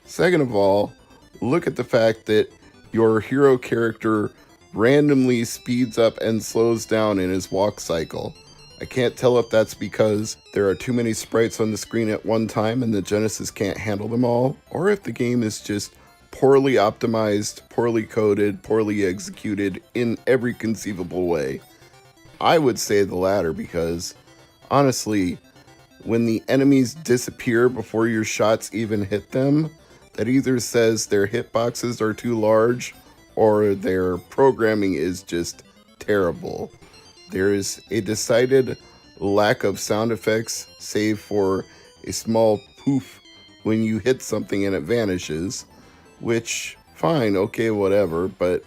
Second of all, look at the fact that your hero character randomly speeds up and slows down in his walk cycle. I can't tell if that's because there are too many sprites on the screen at one time and the Genesis can't handle them all, or if the game is just poorly optimized, poorly coded, poorly executed in every conceivable way. I would say the latter because, honestly, when the enemies disappear before your shots even hit them, that either says their hitboxes are too large or their programming is just terrible. There is a decided lack of sound effects, save for a small poof when you hit something and it vanishes, which, fine, okay, whatever, but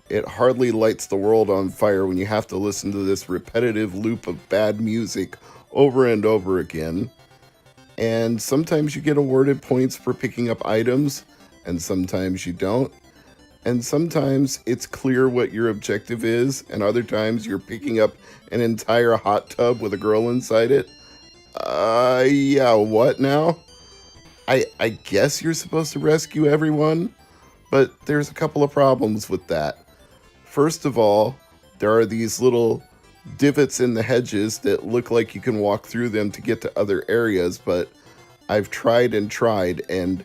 it hardly lights the world on fire when you have to listen to this repetitive loop of bad music over and over again. And sometimes you get awarded points for picking up items, and sometimes you don't. And sometimes it's clear what your objective is, and other times you're picking up an entire hot tub with a girl inside it. Yeah, what now? I guess you're supposed to rescue everyone, but there's a couple of problems with that. First of all, there are these little divots in the hedges that look like you can walk through them to get to other areas, but I've tried and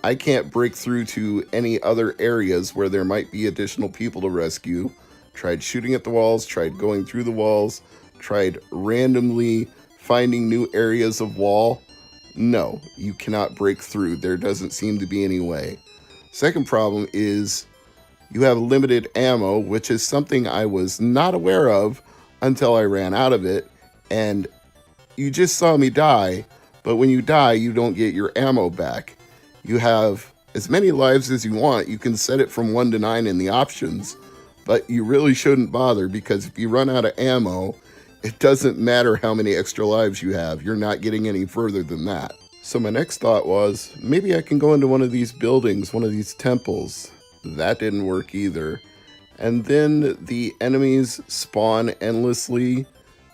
I can't break through to any other areas where there might be additional people to rescue. Tried shooting at the walls, tried going through the walls, tried randomly finding new areas of wall. No, you cannot break through. There doesn't seem to be any way. Second problem is you have limited ammo, which is something I was not aware of until I ran out of it. And you just saw me die, but when you die, you don't get your ammo back. You have as many lives as you want. You can set it from 1 to 9 in the options, but you really shouldn't bother because if you run out of ammo, it doesn't matter how many extra lives you have. You're not getting any further than that. So my next thought was, maybe I can go into one of these buildings, one of these temples. That didn't work either. And then the enemies spawn endlessly.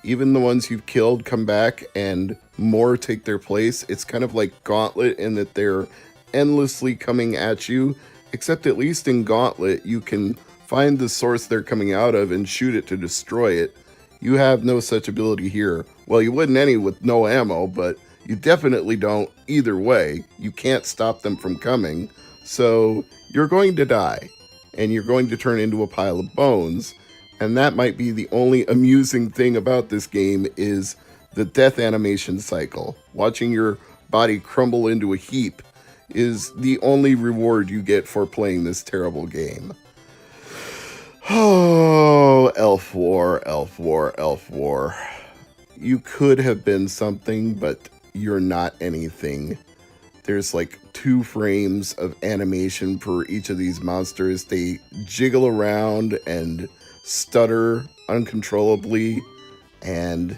Even the ones you've killed come back and more take their place. It's kind of like Gauntlet in that they're endlessly coming at you, except at least in Gauntlet, you can find the source they're coming out of and shoot it to destroy it. You have no such ability here. Well, you wouldn't any with no ammo, but You definitely don't either way. You can't stop them from coming. So you're going to die, and you're going to turn into a pile of bones. And that might be the only amusing thing about this game is the death animation cycle. Watching your body crumble into a heap is the only reward you get for playing this terrible game. Oh, Elf War, Elf War, Elf War. You could have been something, but you're not anything. There's like 2 frames of animation for each of these monsters. They jiggle around and stutter uncontrollably, and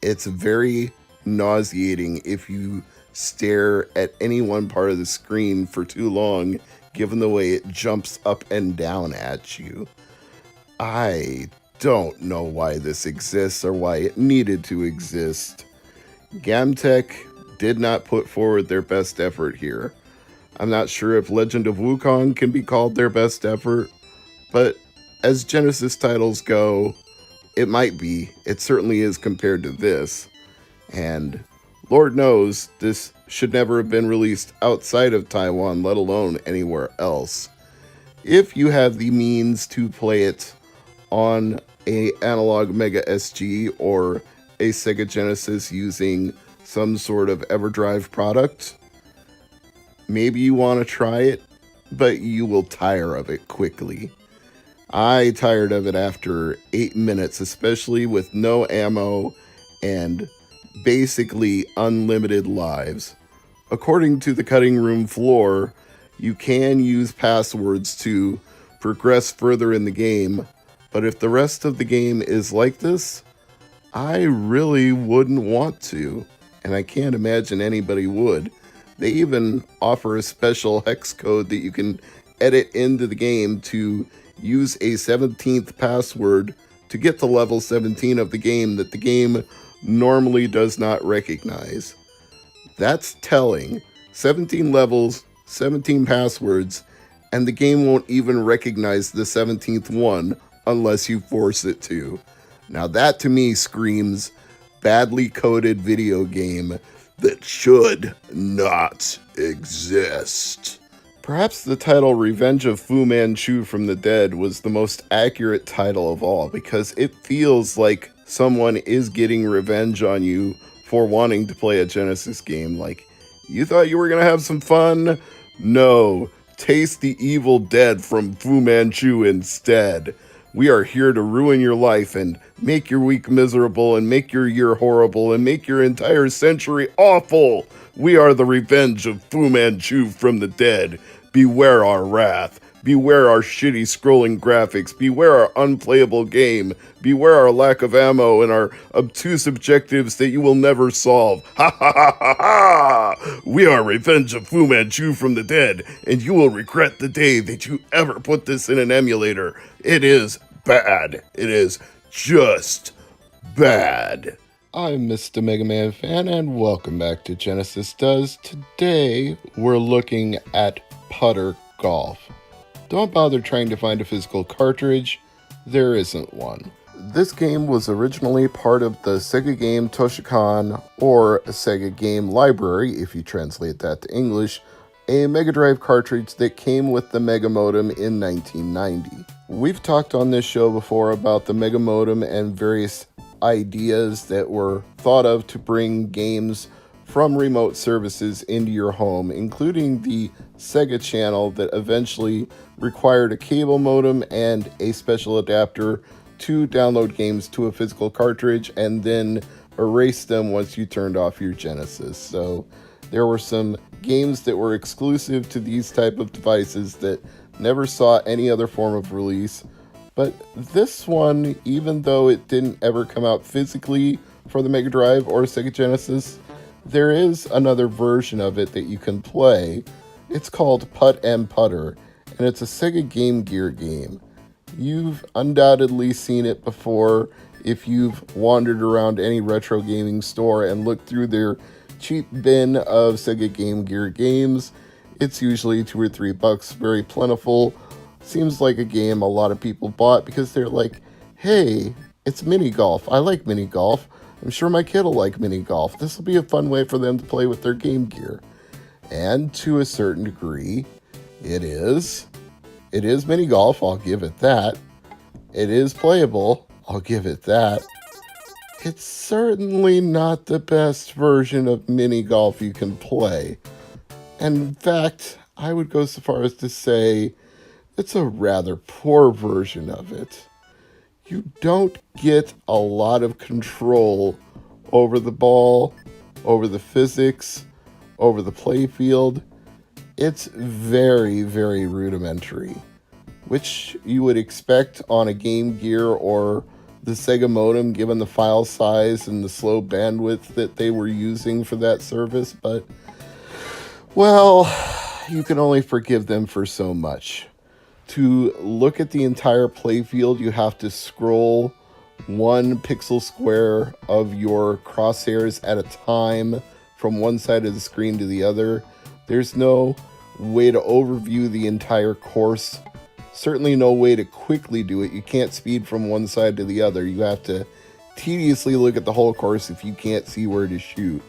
it's very nauseating if you stare at any one part of the screen for too long, given the way it jumps up and down at you. I don't know why this exists or why it needed to exist. Gamtech did not put forward their best effort here. I'm not sure if Legend of Wukong can be called their best effort, but as Genesis titles go, it might be. It certainly is compared to this. And Lord knows this should never have been released outside of Taiwan, let alone anywhere else. If you have the means to play it on a analog Mega SG or a Sega Genesis using some sort of EverDrive product, maybe you want to try it, but you will tire of it quickly. I tired of it after 8 minutes, especially with no ammo and basically unlimited lives. According to the cutting room floor, you can use passwords to progress further in the game, but if the rest of the game is like this, I really wouldn't want to, and I can't imagine anybody would. They even offer a special hex code that you can edit into the game to use a 17th password to get to level 17 of the game that the game normally does not recognize. That's telling. 17 levels, 17 passwords, and the game won't even recognize the 17th one unless you force it to. Now that to me screams badly coded video game that should not exist. Perhaps the title Revenge of Fu Manchu from the Dead was the most accurate title of all, because it feels like someone is getting revenge on you for wanting to play a Genesis game. Like, you thought you were going to have some fun? No, taste the evil dead from Fu Manchu instead. We are here to ruin your life and make your week miserable and make your year horrible and make your entire century awful. We are the Revenge of Fu Manchu from the Dead. Beware our wrath. Beware our shitty scrolling graphics. Beware our unplayable game. Beware our lack of ammo and our obtuse objectives that you will never solve. Ha ha ha ha ha! We are Revenge of Fu Manchu from the Dead, and you will regret the day that you ever put this in an emulator. It is bad. It is just bad. I'm Mr. MegaManFan, and welcome back to Genesis Does. Today, we're looking at putter golf. Don't bother trying to find a physical cartridge, there isn't one. This game was originally part of the Sega Game Toshikan, or Sega Game Library, if you translate that to English, a Mega Drive cartridge that came with the Mega Modem in 1990. We've talked on this show before about the Mega Modem and various ideas that were thought of to bring games from remote services into your home, including the Sega channel that eventually required a cable modem and a special adapter to download games to a physical cartridge and then erase them once you turned off your Genesis. So there were some games that were exclusive to these type of devices that never saw any other form of release. But this one, even though it didn't ever come out physically for the Mega Drive or Sega Genesis, there is another version of it that you can play. It's called Putt and Putter, and it's a Sega Game Gear game. You've undoubtedly seen it before if you've wandered around any retro gaming store and looked through their cheap bin of Sega Game Gear games. It's usually $2 or $3, very plentiful. Seems like a game a lot of people bought because they're like, hey, it's mini golf. I like mini golf. I'm sure my kid will like mini golf. This will be a fun way for them to play with their Game Gear. And to a certain degree, it is mini golf, I'll give it that. It is playable, I'll give it that. It's certainly not the best version of mini golf you can play. And in fact, I would go so far as to say it's a rather poor version of it. You don't get a lot of control over the ball, over the physics, over the playfield. It's very, very rudimentary, which you would expect on a Game Gear or the Sega modem given the file size and the slow bandwidth that they were using for that service, but, well, you can only forgive them for so much. To look at the entire playfield, you have to scroll 1 pixel square of your crosshairs at a time from one side of the screen to the other. There's no way to overview the entire course. Certainly no way to quickly do it. You can't speed from one side to the other. You have to tediously look at the whole course if you can't see where to shoot.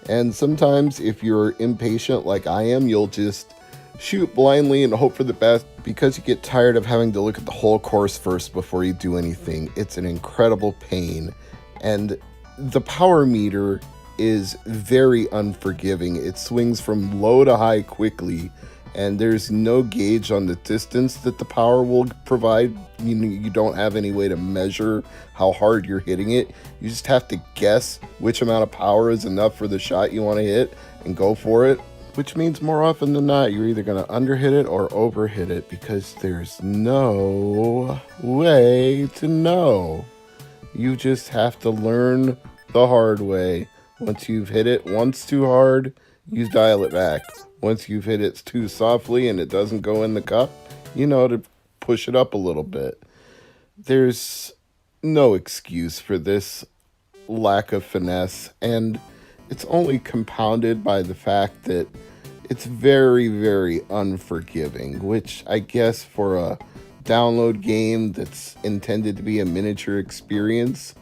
And sometimes if you're impatient like I am, you'll just shoot blindly and hope for the best because you get tired of having to look at the whole course first before you do anything. It's an incredible pain. And the power meter is very unforgiving. It swings from low to high quickly, and there's no gauge on the distance that the power will provide. You don't have any way to measure how hard you're hitting it. You just have to guess which amount of power is enough for the shot you want to hit and go for it, which means more often than not, you're either going to underhit it or overhit it because there's no way to know. You just have to learn the hard way. Once you've hit it once too hard, you dial it back. Once you've hit it too softly and it doesn't go in the cup, you know to push it up a little bit. There's no excuse for this lack of finesse, and it's only compounded by the fact that it's very, very unforgiving, which I guess for a download game that's intended to be a miniature experience,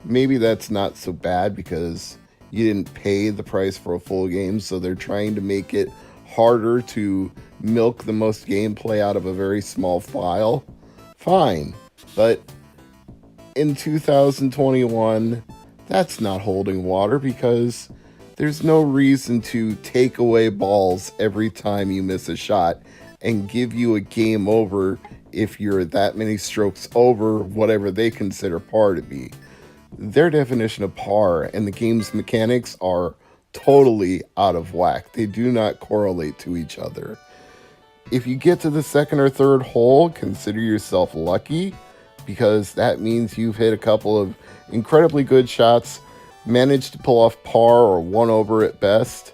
maybe that's not so bad because you didn't pay the price for a full game, so they're trying to make it harder to milk the most gameplay out of a very small file. Fine, but in 2021, that's not holding water because there's no reason to take away balls every time you miss a shot and give you a game over if you're that many strokes over whatever they consider par to be. Their definition of par and the game's mechanics are totally out of whack. They do not correlate to each other. If you get to the second or third hole, consider yourself lucky because that means you've hit a couple of incredibly good shots, managed to pull off par or one over at best.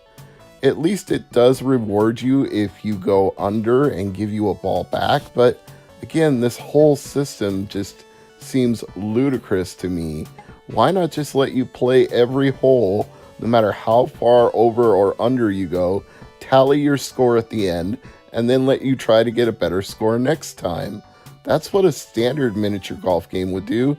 At least it does reward you if you go under and give you a ball back, but again, this whole system just seems ludicrous to me. Why not just let you play every hole, no matter how far over or under you go, tally your score at the end, and then let you try to get a better score next time? That's what a standard miniature golf game would do.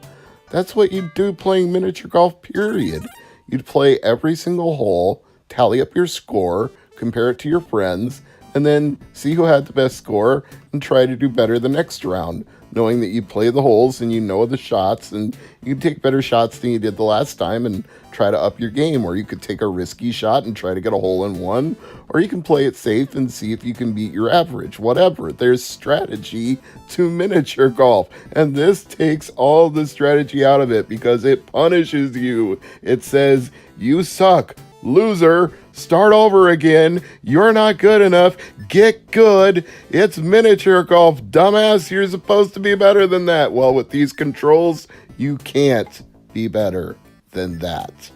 That's what you'd do playing miniature golf, period. You'd play every single hole, tally up your score, compare it to your friends, and then see who had the best score and try to do better the next round, knowing that you play the holes and you know the shots and you can take better shots than you did the last time and try to up your game. Or you could take a risky shot and try to get a hole in one, or you can play it safe and see if you can beat your average. Whatever. There's strategy to miniature golf, and this takes all the strategy out of it because it punishes you. It says, you suck, loser, start over again, you're not good enough, get good, it's miniature golf, dumbass, you're supposed to be better than that. Well, with these controls, you can't be better than that.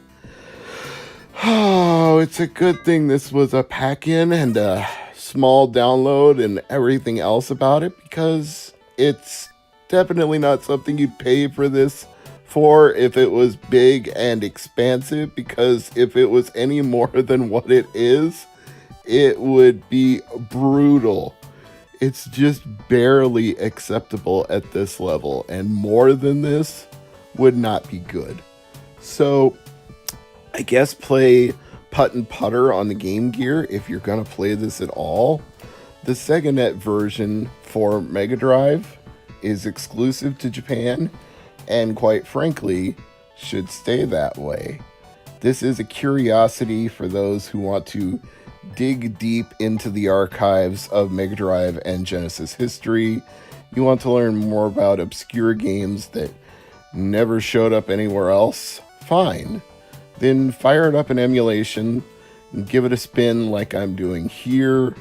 Oh, it's a good thing this was a pack-in and a small download and everything else about it, because it's definitely not something you'd pay for this for if it was big and expansive, because if it was any more than what it is, it would be brutal. It's just barely acceptable at this level, and more than this would not be good. So I guess play Putt and Putter on the Game Gear if you're going to play this at all. The Sega Net version for Mega Drive is exclusive to Japan and, quite frankly, should stay that way. This is a curiosity for those who want to dig deep into the archives of Mega Drive and Genesis history. You want to learn more about obscure games that never showed up anywhere else? Fine. Then fire it up in emulation and give it a spin like I'm doing here.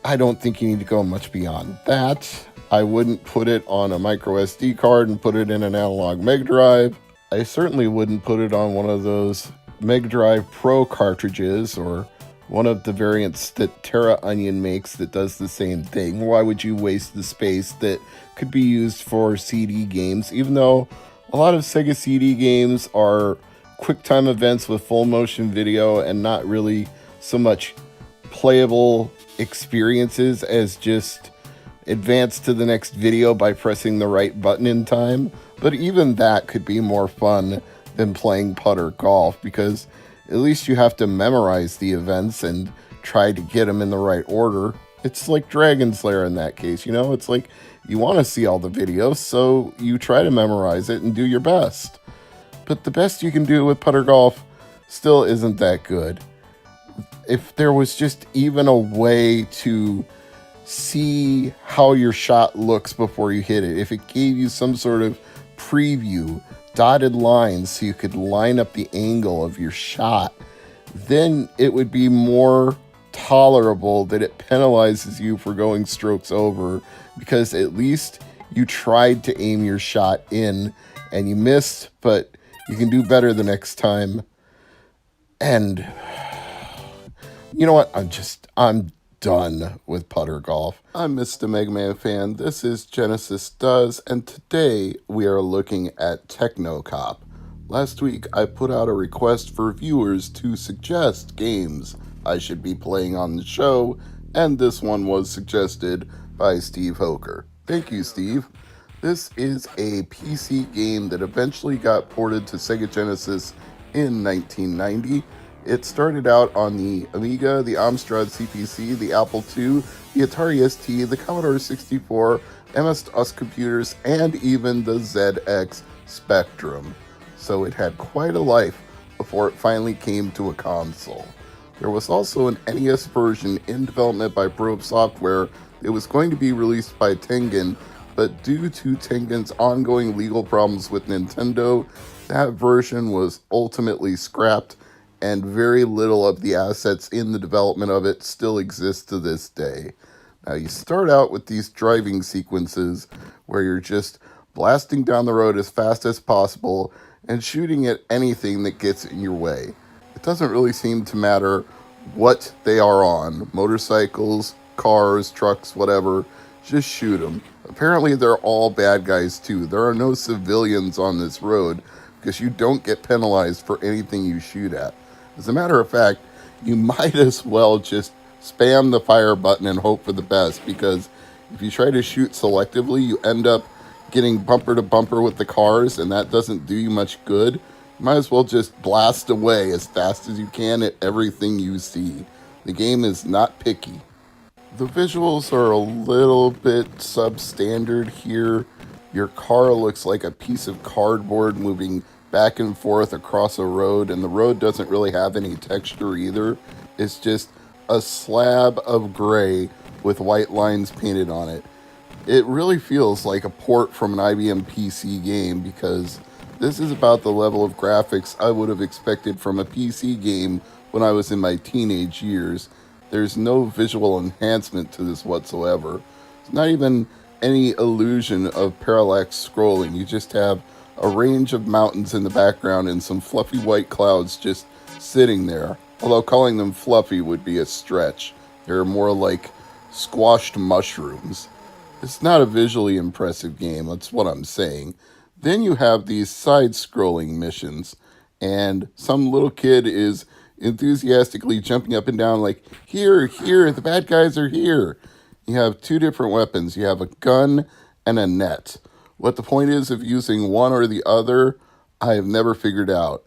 I don't think you need to go much beyond that. I wouldn't put it on a micro SD card and put it in an analog Mega Drive. I certainly wouldn't put it on one of those Mega Drive Pro cartridges or one of the variants that Terra Onion makes that does the same thing. Why would you waste the space that could be used for CD games, even though a lot of Sega CD games are QuickTime events with full motion video and not really so much playable experiences as just advance to the next video by pressing the right button in time. But even that could be more fun than playing putter golf, because at least you have to memorize the events and try to get them in the right order. It's like Dragon Slayer in that case, you know? It's like you want to see all the videos, so you try to memorize it and do your best. But the best you can do with putter golf still isn't that good. If there was just even a way to see how your shot looks before you hit it, if it gave you some sort of preview, dotted lines so you could line up the angle of your shot, then it would be more tolerable that it penalizes you for going strokes over, because at least you tried to aim your shot in and you missed, but you can do better the next time. And you know what? I'm done with putter golf. I'm Mr. MegaManFan. This is Genesis Does, and today we are looking at Technocop. Last week I put out a request for viewers to suggest games I should be playing on the show, and this one was suggested by Steve Hoker. Thank you, Steve. This is a PC game that eventually got ported to Sega Genesis in 1990. It started out on the Amiga, the Amstrad CPC, the Apple II, the Atari ST, the Commodore 64, MS-DOS computers, and even the ZX Spectrum. So it had quite a life before it finally came to a console. There was also an NES version in development by Probe Software. It was going to be released by Tengen, but due to Tengen's ongoing legal problems with Nintendo, that version was ultimately scrapped, and very little of the assets in the development of it still exist to this day. Now, you start out with these driving sequences where you're just blasting down the road as fast as possible and shooting at anything that gets in your way. It doesn't really seem to matter what they are on. Motorcycles, cars, trucks, whatever. Just shoot them. Apparently, they're all bad guys, too. There are no civilians on this road because you don't get penalized for anything you shoot at. As a matter of fact, you might as well just spam the fire button and hope for the best, because if you try to shoot selectively, you end up getting bumper to bumper with the cars, and that doesn't do you much good. You might as well just blast away as fast as you can at everything you see. The game is not picky. The visuals are a little bit substandard here. Your car looks like a piece of cardboard moving back and forth across a road, and the road doesn't really have any texture either. It's just a slab of gray with white lines painted on it. It really feels like a port from an IBM PC game, because this is about the level of graphics I would have expected from a PC game when I was in my teenage years. There's no visual enhancement to this whatsoever. It's not even any illusion of parallax scrolling. You just have a range of mountains in the background and some fluffy white clouds just sitting there. Although calling them fluffy would be a stretch. They're more like squashed mushrooms. It's not a visually impressive game, that's what I'm saying. Then you have these side-scrolling missions, and some little kid is enthusiastically jumping up and down like, here, the bad guys are here. You have two different weapons. You have a gun and a net. What the point is of using one or the other, I have never figured out.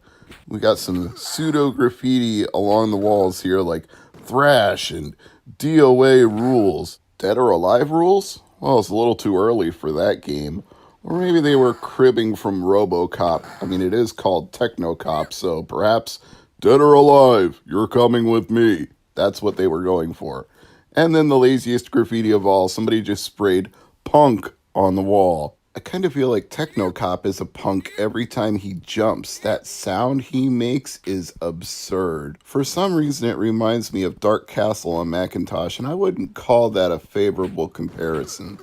We got some pseudo graffiti along the walls here, like thrash and DOA rules. Dead or Alive rules? Well, it's a little too early for that game. Or maybe they were cribbing from RoboCop. I mean, it is called Technocop, so perhaps Dead or Alive, you're coming with me. That's what they were going for. And then the laziest graffiti of all, somebody just sprayed punk on the wall. I kind of feel like Technocop is a punk every time he jumps. That sound he makes is absurd. For some reason, it reminds me of Dark Castle on Macintosh, and I wouldn't call that a favorable comparison.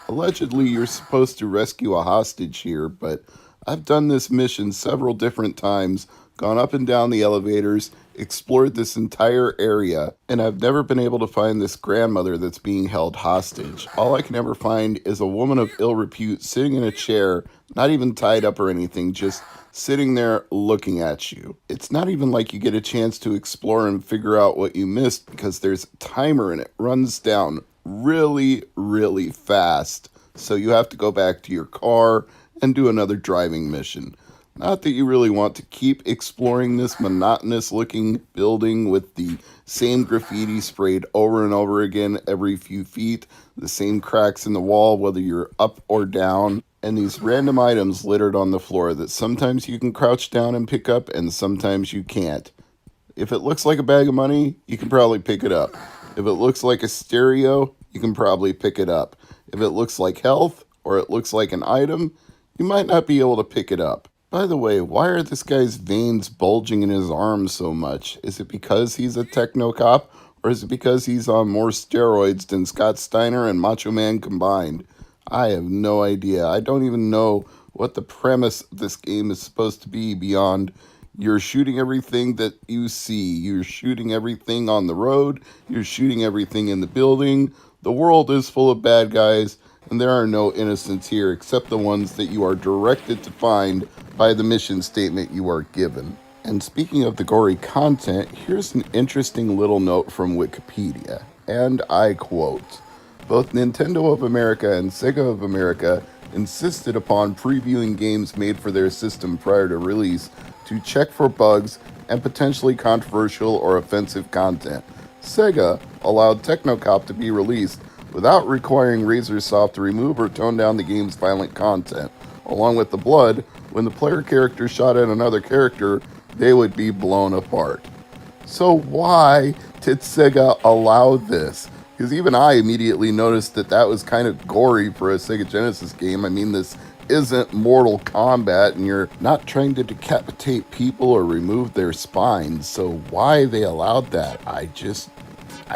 Allegedly, you're supposed to rescue a hostage here, but I've done this mission several different times, gone up and down the elevators, explored this entire area, and I've never been able to find this grandmother that's being held hostage. All I can ever find is a woman of ill repute sitting in a chair, not even tied up or anything, just sitting there looking at you. It's not even like you get a chance to explore and figure out what you missed because there's a timer and it runs down really, really fast. So you have to go back to your car and do another driving mission. Not that you really want to keep exploring this monotonous looking building with the same graffiti sprayed over and over again every few feet, the same cracks in the wall whether you're up or down, and these random items littered on the floor that sometimes you can crouch down and pick up and sometimes you can't. If it looks like a bag of money, you can probably pick it up. If it looks like a stereo, you can probably pick it up. If it looks like health or it looks like an item, you might not be able to pick it up. By the way, why are this guy's veins bulging in his arms so much? Is it because he's a techno-cop, or is it because he's on more steroids than Scott Steiner and Macho Man combined? I have no idea. I don't even know what the premise of this game is supposed to be beyond you're shooting everything that you see. You're shooting everything on the road. You're shooting everything in the building. The world is full of bad guys, and there are no innocents here except the ones that you are directed to find by the mission statement you are given. And speaking of the gory content, here's an interesting little note from Wikipedia, and I quote, "Both Nintendo of America and Sega of America insisted upon previewing games made for their system prior to release to check for bugs and potentially controversial or offensive content. Sega allowed Technocop to be released without requiring Razorsoft to remove or tone down the game's violent content. Along with the blood, when the player character shot at another character, they would be blown apart." So why did Sega allow this? Because even I immediately noticed that that was kind of gory for a Sega Genesis game. I mean, this isn't Mortal Kombat, and you're not trying to decapitate people or remove their spines. So why they allowed that, I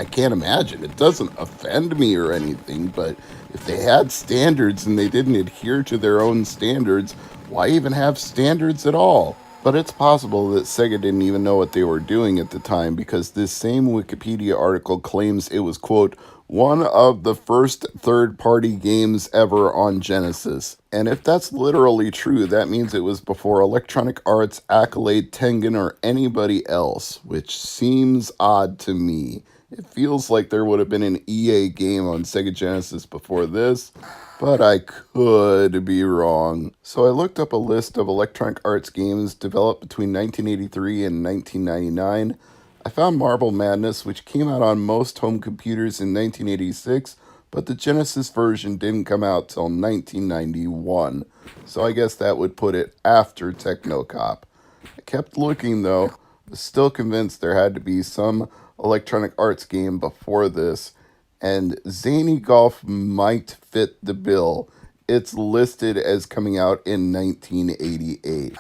can't imagine. It doesn't offend me or anything, but if they had standards and they didn't adhere to their own standards, why even have standards at all? But it's possible that Sega didn't even know what they were doing at the time, because this same Wikipedia article claims it was, quote, one of the first third-party games ever on Genesis. And if that's literally true, that means it was before Electronic Arts, Accolade, Tengen, or anybody else, which seems odd to me. It feels like there would have been an EA game on Sega Genesis before this, but I could be wrong. So I looked up a list of Electronic Arts games developed between 1983 and 1999. I found Marble Madness, which came out on most home computers in 1986, but the Genesis version didn't come out till 1991. So I guess that would put it after Technocop. I kept looking though, was still convinced there had to be some Electronic Arts game before this, and Zany Golf might fit the bill. It's listed as coming out in 1988.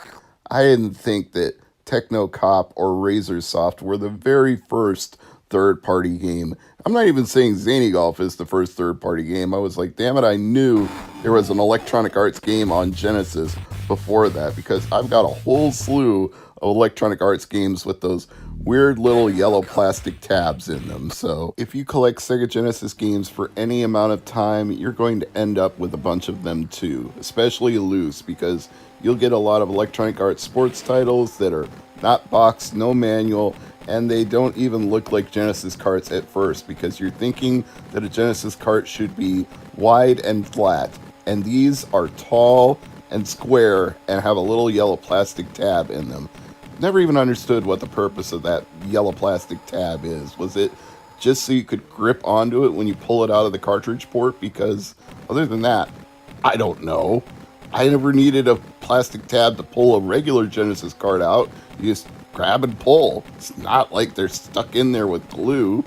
I didn't think that Technocop or Razorsoft were the very first third-party game. I'm not even saying Zany Golf is the first third-party game. I was like, damn it, I knew there was an Electronic Arts game on Genesis before that, because I've got a whole slew of Electronic Arts games with those weird little yellow plastic tabs in them. So if you collect Sega Genesis games for any amount of time, you're going to end up with a bunch of them too, especially loose, because you'll get a lot of Electronic Arts sports titles that are not boxed, no manual, and they don't even look like Genesis carts at first, because you're thinking that a Genesis cart should be wide and flat, and these are tall and square and have a little yellow plastic tab in them. Never even understood what the purpose of that yellow plastic tab is. Was it just so you could grip onto it when you pull it out of the cartridge port? Because other than that, I don't know. I never needed a plastic tab to pull a regular Genesis card out. You just grab and pull. It's not like they're stuck in there with glue.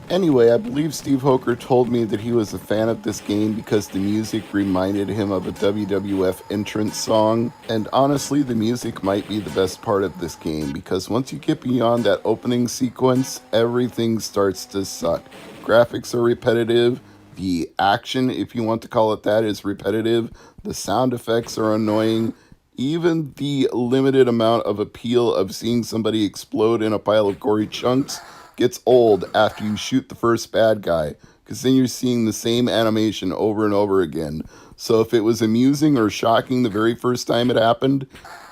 Anyway, I believe Steve Hoker told me that he was a fan of this game because the music reminded him of a WWF entrance song. And honestly, the music might be the best part of this game because once you get beyond that opening sequence, everything starts to suck. Graphics are repetitive. The action, if you want to call it that, is repetitive. The sound effects are annoying. Even the limited amount of appeal of seeing somebody explode in a pile of gory chunks gets old after you shoot the first bad guy, because then you're seeing the same animation over and over again. So if it was amusing or shocking the very first time it happened,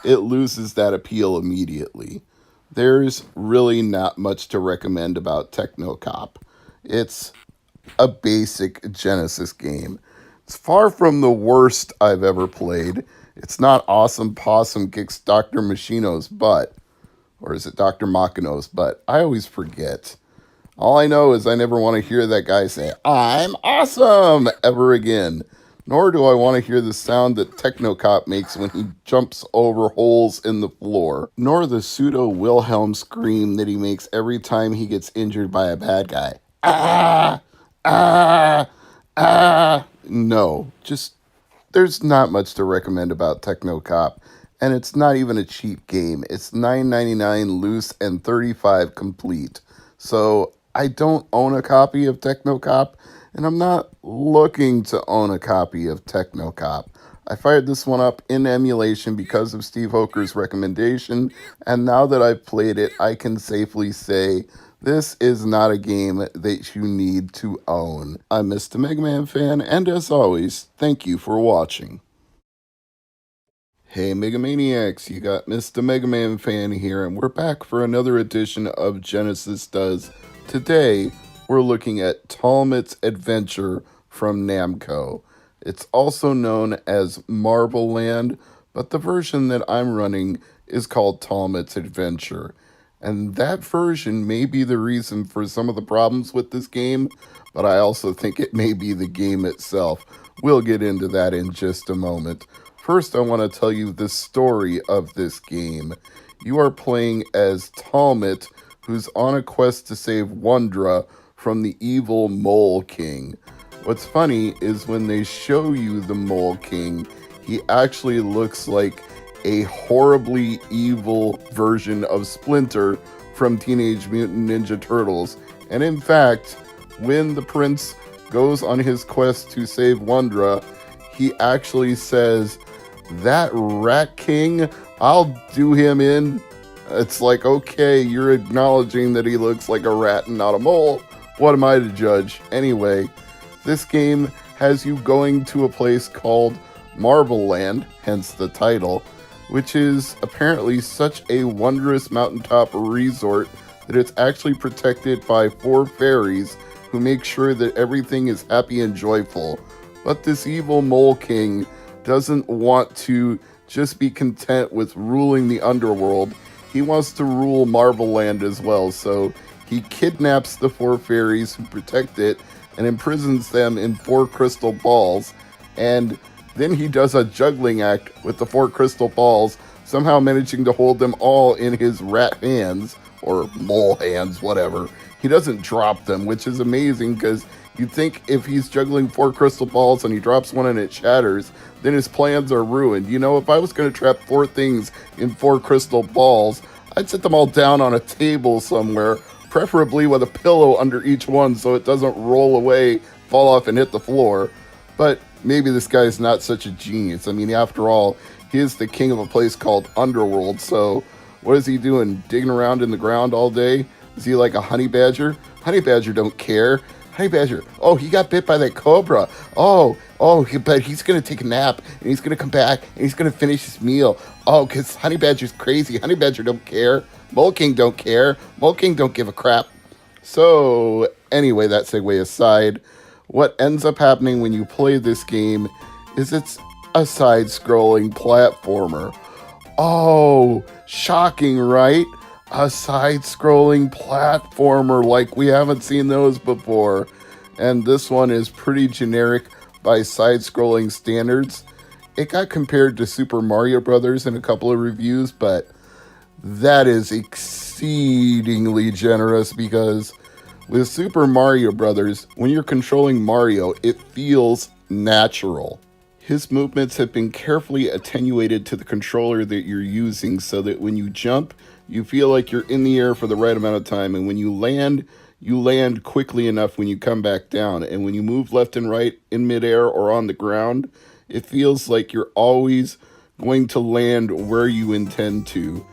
it loses that appeal immediately. There's really not much to recommend about Techno Cop. It's a basic Genesis game. It's far from the worst I've ever played. It's not Awesome Possum Kicks Dr. Machino's butt. Or is it Dr. Makino's butt? I always forget. All I know is I never want to hear that guy say, "I'm awesome," ever again. Nor do I want to hear the sound that Technocop makes when he jumps over holes in the floor. Nor the pseudo-Wilhelm scream that he makes every time he gets injured by a bad guy. Ah! Ah! Ah! No, just there's not much to recommend about Technocop. And it's not even a cheap game. It's $9.99 loose and $35 complete. So I don't own a copy of Technocop, and I'm not looking to own a copy of Technocop. I fired this one up in emulation because of Steve Hoker's recommendation, and now that I've played it, I can safely say this is not a game that you need to own. I'm Mr. MegaManFan, and as always, thank you for watching. Hey Megamaniacs, you got Mr. MegaManFan here, and we're back for another edition of Genesis Does. Today, we're looking at Talmud's Adventure from Namco. It's also known as Marble Land, but the version that I'm running is called Talmud's Adventure. And that version may be the reason for some of the problems with this game, but I also think it may be the game itself. We'll get into that in just a moment. First, I want to tell you the story of this game. You are playing as Talmud, who's on a quest to save Wondra from the evil Mole King. What's funny is when they show you the Mole King, he actually looks like a horribly evil version of Splinter from Teenage Mutant Ninja Turtles. And in fact, when the prince goes on his quest to save Wondra, he actually says, "That Rat King, I'll do him in." It's like, okay, you're acknowledging that he looks like a rat and not a mole. What am I to judge? Anyway, this game has you going to a place called Marble Land, hence the title, which is apparently such a wondrous mountaintop resort that it's actually protected by 4 fairies who make sure that everything is happy and joyful. But this evil Mole King doesn't want to just be content with ruling the underworld. He wants to rule Marble Land as well, so he kidnaps the 4 fairies who protect it and imprisons them in 4 crystal balls, and then he does a juggling act with the 4 crystal balls, somehow managing to hold them all in his rat hands, or mole hands, whatever. He doesn't drop them, which is amazing because you'd think if he's juggling 4 crystal balls and he drops one and it shatters, then his plans are ruined. You know, if I was going to trap 4 things in 4 crystal balls, I'd set them all down on a table somewhere, preferably with a pillow under each one so it doesn't roll away, fall off, and hit the floor. But maybe this guy's not such a genius. I mean, after all, he is the king of a place called Underworld, so what is he doing? Digging around in the ground all day? Is he like a honey badger? Honey badger don't care. Honey badger, oh, he got bit by that cobra. But he's going to take a nap, and he's going to come back, and he's going to finish his meal. Oh, because honey badger's crazy. Honey badger don't care. Mole King don't care. Mole King don't give a crap. So, anyway, that segue aside, what ends up happening when you play this game is it's a side-scrolling platformer. Oh, shocking, right? A side-scrolling platformer, like we haven't seen those before. And this one is pretty generic by side-scrolling standards. It got compared to Super Mario Brothers in a couple of reviews, but that is exceedingly generous because with Super Mario Brothers, when you're controlling Mario, it feels natural. His movements have been carefully attenuated to the controller that you're using so that when you jump, you feel like you're in the air for the right amount of time. And when you land quickly enough when you come back down. And when you move left and right in midair or on the ground, it feels like you're always going to land where you intend to.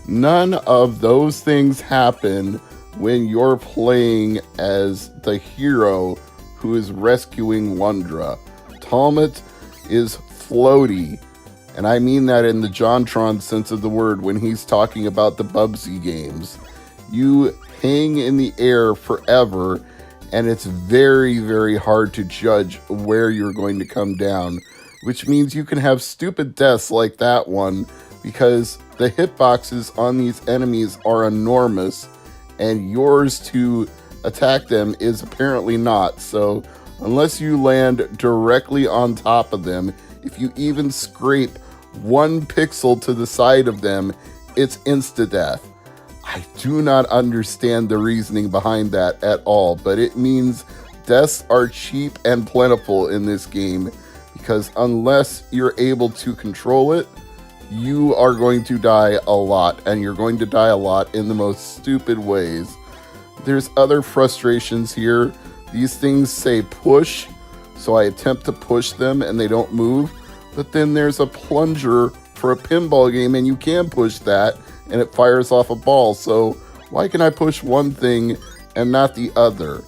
None of those things happen when you're playing as the hero who is rescuing Wondra. Talmot is floaty, and I mean that in the JonTron sense of the word when he's talking about the Bubsy games. You hang in the air forever, and it's very, very hard to judge where you're going to come down, which means you can have stupid deaths like that one because the hitboxes on these enemies are enormous, and yours to attack them is apparently not. So unless you land directly on top of them, if you even scrape 1 pixel to the side of them, it's insta-death. I do not understand the reasoning behind that at all, but it means deaths are cheap and plentiful in this game because unless you're able to control it, you are going to die a lot, and you're going to die a lot in the most stupid ways. There's other frustrations here. These things say push, so I attempt to push them and they don't move. But then there's a plunger for a pinball game and you can push that and it fires off a ball. So why can I push one thing and not the other?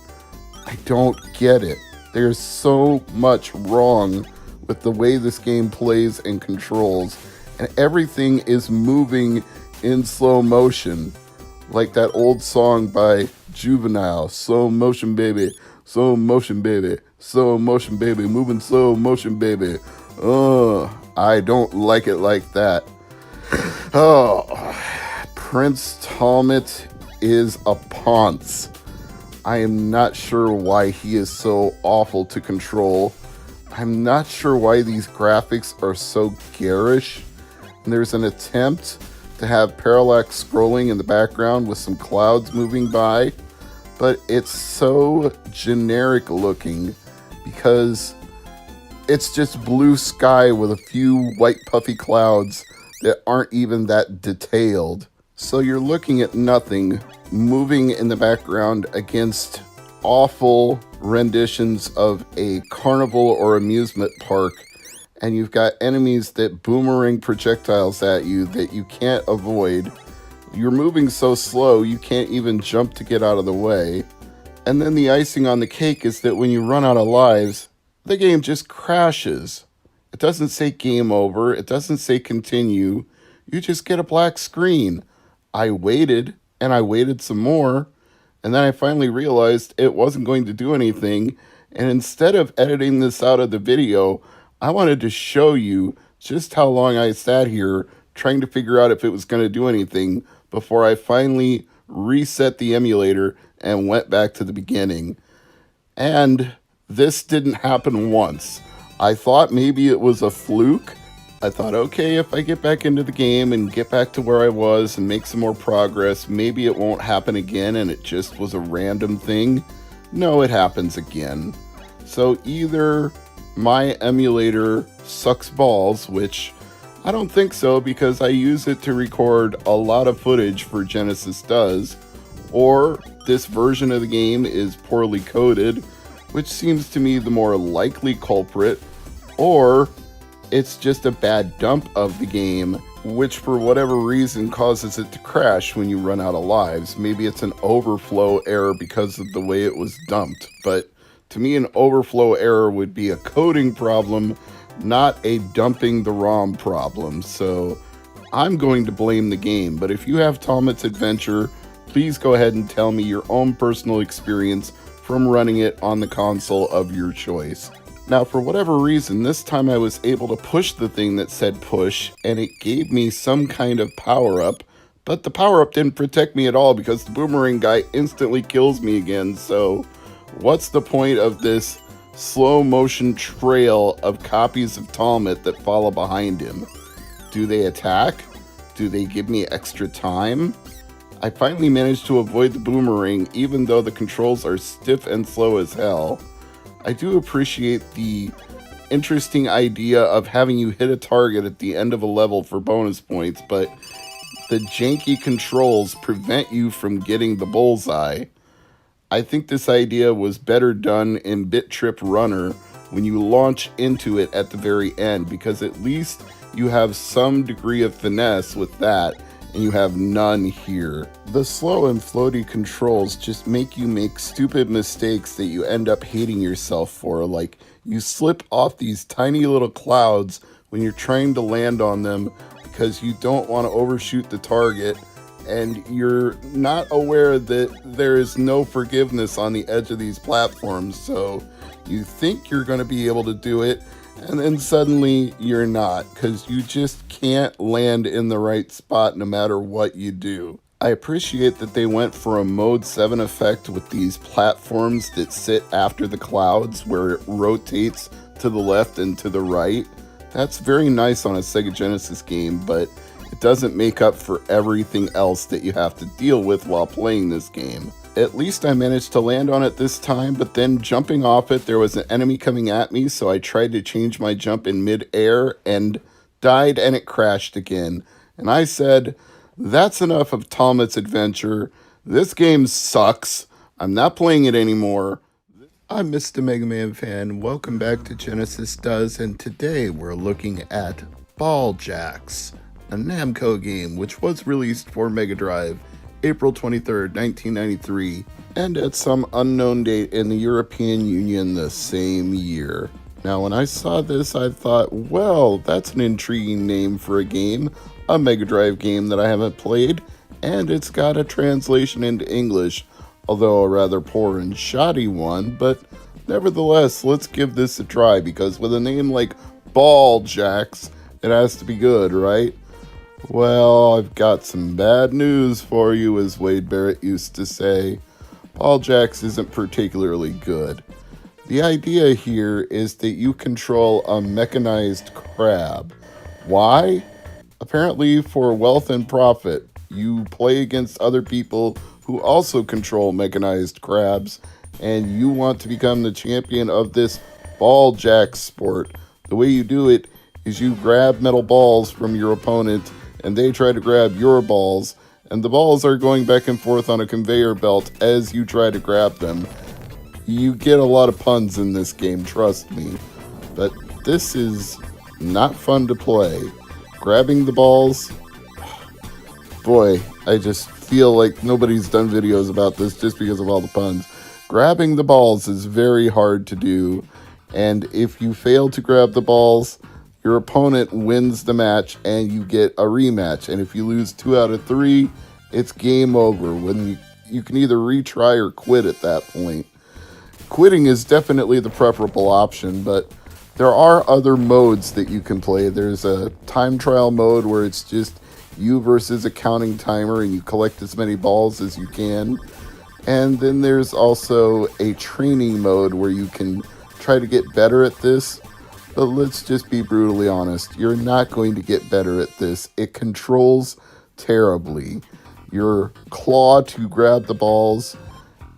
I don't get it. There's so much wrong with the way this game plays and controls, and everything is moving in slow motion. Like that old song by Juvenile, slow motion baby, slow motion baby, slow motion baby, moving slow motion baby. I don't like it like that. Oh, Prince Talmot is a ponce. I am not sure why he is so awful to control. I'm not sure why these graphics are so garish. And there's an attempt to have parallax scrolling in the background with some clouds moving by, but it's so generic looking because it's just blue sky with a few white puffy clouds that aren't even that detailed. So you're looking at nothing moving in the background against awful renditions of a carnival or amusement park, and you've got enemies that boomerang projectiles at you that you can't avoid. You're moving so slow you can't even jump to get out of the way. And then the icing on the cake is that when you run out of lives, the game just crashes. It doesn't say game over, it doesn't say continue, you just get a black screen. I waited, and I waited some more, and then I finally realized it wasn't going to do anything, and instead of editing this out of the video, I wanted to show you just how long I sat here trying to figure out if it was going to do anything before I finally reset the emulator and went back to the beginning. And this didn't happen once. I thought maybe it was a fluke. I thought, okay, if I get back into the game and get back to where I was and make some more progress, maybe it won't happen again and it just was a random thing. No, it happens again. So either my emulator sucks balls, which I don't think so because I use it to record a lot of footage for Genesis Does, or this version of the game is poorly coded, which seems to me the more likely culprit, or it's just a bad dump of the game, which for whatever reason causes it to crash when you run out of lives. Maybe it's an overflow error because of the way it was dumped, but to me, an overflow error would be a coding problem, not a dumping the ROM problem. So I'm going to blame the game. But if you have Talmot's Adventure, please go ahead and tell me your own personal experience from running it on the console of your choice. Now, for whatever reason, this time I was able to push the thing that said push, and it gave me some kind of power-up, but the power-up didn't protect me at all because the boomerang guy instantly kills me again, so what's the point of this slow-motion trail of copies of Talmud that follow behind him? Do they attack? Do they give me extra time? I finally managed to avoid the boomerang even though the controls are stiff and slow as hell. I do appreciate the interesting idea of having you hit a target at the end of a level for bonus points, but the janky controls prevent you from getting the bullseye. I think this idea was better done in Bit Trip Runner when you launch into it at the very end, because at least you have some degree of finesse with that, and you have none here. The slow and floaty controls just make you make stupid mistakes that you end up hating yourself for, like you slip off these tiny little clouds when you're trying to land on them because you don't want to overshoot the target, and you're not aware that there is no forgiveness on the edge of these platforms, so you think you're going to be able to do it, and then suddenly you're not, because you just can't land in the right spot no matter what you do. I appreciate that they went for a Mode 7 effect with these platforms that sit after the clouds where it rotates to the left and to the right. That's very nice on a Sega Genesis game, but it doesn't make up for everything else that you have to deal with while playing this game. At least I managed to land on it this time, but then jumping off it, there was an enemy coming at me, so I tried to change my jump in mid-air and died, and it crashed again. And I said, that's enough of Talmud's adventure. This game sucks. I'm not playing it anymore. I'm Mr. MegaManFan. Welcome back to Genesis Does, and today we're looking at Ball Jacks, a Namco game which was released for Mega Drive April 23rd, 1993, and at some unknown date in the European Union the same year. Now, when I saw this, I thought, well, that's an intriguing name for a game, a Mega Drive game that I haven't played, and it's got a translation into English, although a rather poor and shoddy one, but nevertheless, let's give this a try, because with a name like Ball Jacks, it has to be good, right? Well, I've got some bad news for you, as Wade Barrett used to say. Ball Jacks isn't particularly good. The idea here is that you control a mechanized crab. Why? Apparently for wealth and profit. You play against other people who also control mechanized crabs, and you want to become the champion of this Ball Jack sport. The way you do it is you grab metal balls from your opponent, and they try to grab your balls, and the balls are going back and forth on a conveyor belt as you try to grab them. You get a lot of puns in this game, trust me, but this is not fun to play. Grabbing the balls, boy, I just feel like nobody's done videos about this just because of all the puns. Grabbing the balls is very hard to do, and if you fail to grab the balls, your opponent wins the match and you get a rematch. And if you lose 2 out of 3, it's game over. When you can either retry or quit at that point. Quitting is definitely the preferable option, but there are other modes that you can play. There's a time trial mode where it's just you versus a counting timer and you collect as many balls as you can. And then there's also a training mode where you can try to get better at this. But let's just be brutally honest, you're not going to get better at this. It controls terribly. Your claw to grab the balls,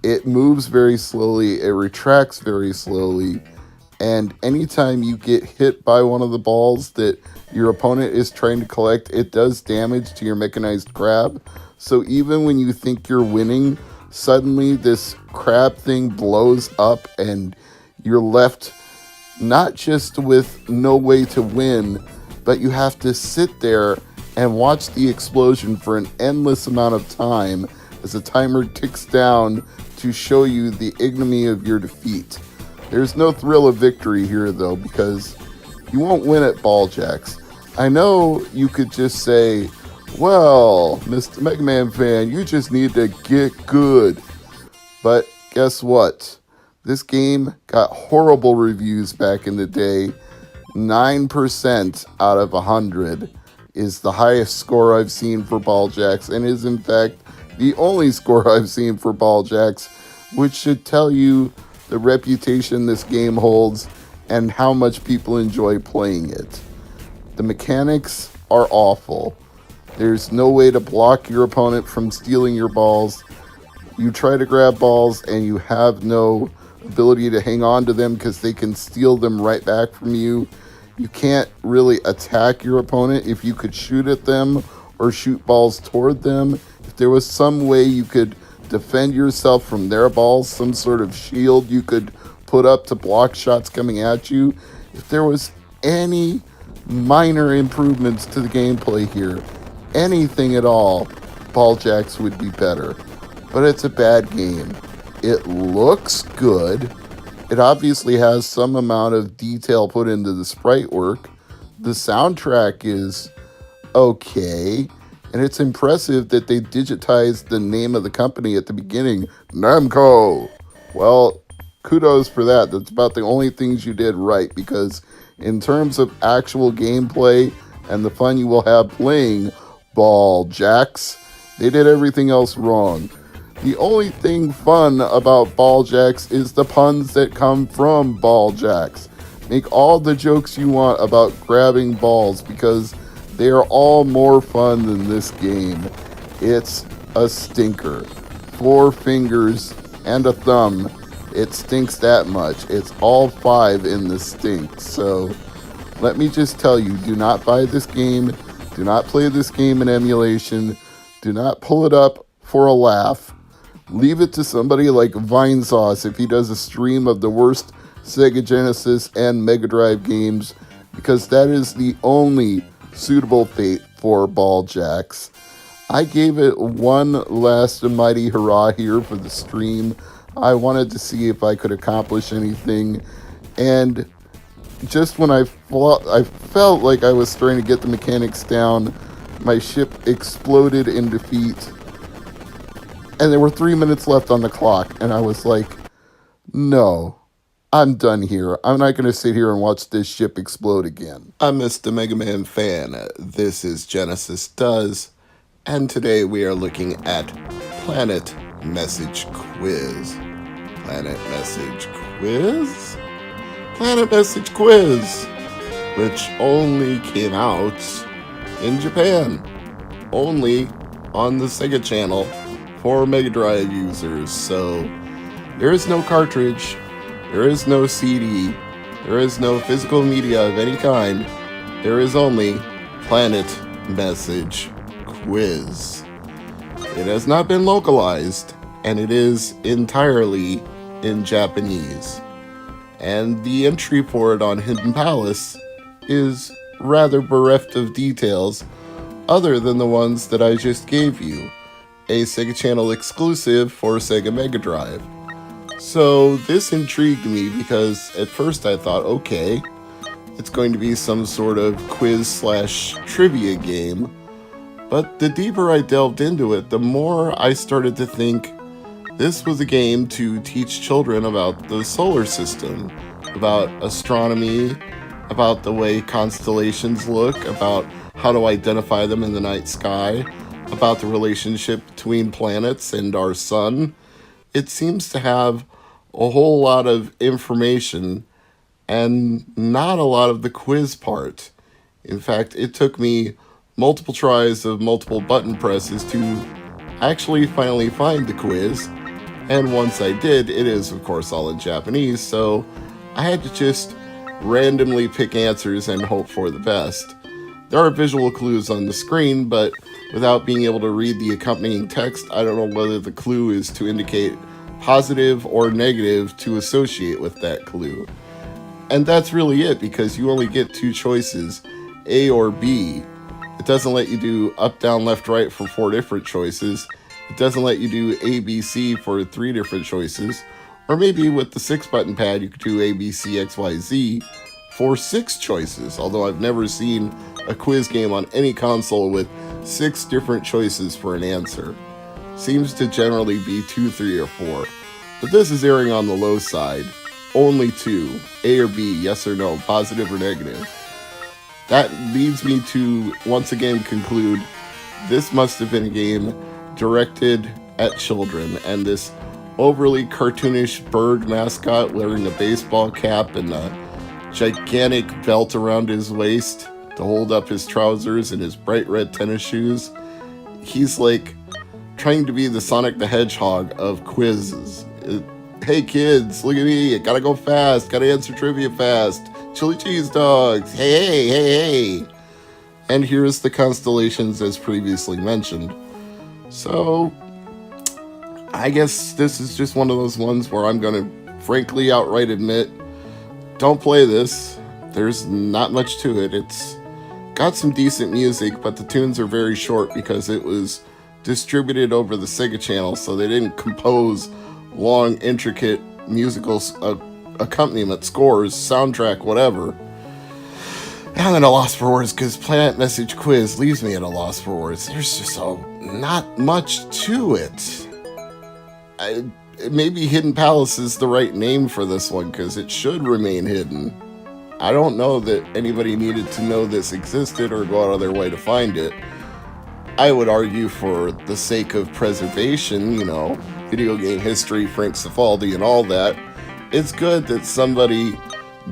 it moves very slowly, it retracts very slowly, and anytime you get hit by one of the balls that your opponent is trying to collect, it does damage to your mechanized crab. So even when you think you're winning, suddenly this crab thing blows up and you're left not just with no way to win, but you have to sit there and watch the explosion for an endless amount of time as the timer ticks down to show you the ignominy of your defeat. There's no thrill of victory here, though, because you won't win at Ball Jacks. I know you could just say, well, Mr. MegaManFan, you just need to get good. But guess what? This game got horrible reviews back in the day. 9% out of 100 is the highest score I've seen for Ball Jacks, and is in fact the only score I've seen for Ball Jacks, which should tell you the reputation this game holds and how much people enjoy playing it. The mechanics are awful. There's no way to block your opponent from stealing your balls. You try to grab balls and you have no ability to hang on to them because they can steal them right back from you. You can't really attack your opponent if you could shoot at them or shoot balls toward them. If there was some way you could defend yourself from their balls, some sort of shield you could put up to block shots coming at you, if there was any minor improvements to the gameplay here, anything at all, Ball Jacks would be better. But it's a bad game. It looks good. It obviously has some amount of detail put into the sprite work. The soundtrack is okay. And it's impressive that they digitized the name of the company at the beginning, Namco. Well, kudos for that. That's about the only things you did right, because in terms of actual gameplay and the fun you will have playing Ball Jacks, they did everything else wrong. The only thing fun about Ball Jacks is the puns that come from Ball Jacks. Make all the jokes you want about grabbing balls, because they are all more fun than this game. It's a stinker. 4 fingers and a thumb. It stinks that much. It's all 5 in the stink. So let me just tell you, do not buy this game. Do not play this game in emulation. Do not pull it up for a laugh. Leave it to somebody like Vinesauce if he does a stream of the worst Sega Genesis and Mega Drive games, because that is the only suitable fate for Ball Jacks. I gave it one last mighty hurrah here for the stream. I wanted to see if I could accomplish anything, and just when I felt like I was starting to get the mechanics down, my ship exploded in defeat. And there were 3 minutes left on the clock, and I was like, no, I'm done here. I'm not going to sit here and watch this ship explode again. I'm Mr. MegaManFan. This is Genesis Does, and today we are looking at Planet Message Quiz. Planet Message Quiz? Planet Message Quiz, which only came out in Japan. Only on the Sega channel for Mega Drive users. So there is no cartridge, there is no CD, there is no physical media of any kind. There is only Planet Message Quiz. It has not been localized, and it is entirely in Japanese. And the entry for it on Hidden Palace is rather bereft of details other than the ones that I just gave you. A Sega Channel exclusive for Sega Mega Drive. So this intrigued me because at first I thought, okay, it's going to be some sort of quiz/trivia game. But the deeper I delved into it, the more I started to think this was a game to teach children about the solar system, about astronomy, about the way constellations look, about how to identify them in the night sky, about the relationship between planets and our sun. It seems to have a whole lot of information and not a lot of the quiz part. In fact, it took me multiple tries of multiple button presses to actually finally find the quiz. And once I did, it is of course all in Japanese, so I had to just randomly pick answers and hope for the best. There are visual clues on the screen, but without being able to read the accompanying text, I don't know whether the clue is to indicate positive or negative to associate with that clue. And that's really it, because you only get 2 choices, A or B. It doesn't let you do up, down, left, right for 4 different choices. It doesn't let you do A, B, C for 3 different choices. Or maybe with the 6-button pad, you could do A, B, C, X, Y, Z for 6 choices, although I've never seen a quiz game on any console with 6 different choices for an answer. Seems to generally be 2, 3, or 4. But this is erring on the low side. Only 2, A or B, yes or no, positive or negative. That leads me to once again conclude this must have been a game directed at children, and this overly cartoonish bird mascot wearing a baseball cap and a gigantic belt around his waist to hold up his trousers and his bright red tennis shoes. He's like trying to be the Sonic the Hedgehog of quizzes. Hey kids, look at me, I gotta go fast, gotta answer trivia fast. Chili cheese dogs, hey. And here's the constellations as previously mentioned. So, I guess this is just one of those ones where I'm gonna frankly outright admit, don't play this. There's not much to it. It's got some decent music, but the tunes are very short because it was distributed over the Sega channel, so they didn't compose long, intricate musical accompaniment, scores, soundtrack, whatever. I'm at a loss for words because Planet Message Quiz leaves me at a loss for words. There's just not much to it. Maybe Hidden Palace is the right name for this one because it should remain hidden. I don't know that anybody needed to know this existed or go out of their way to find it. I would argue for the sake of preservation, video game history, Frank Cifaldi and all that, it's good that somebody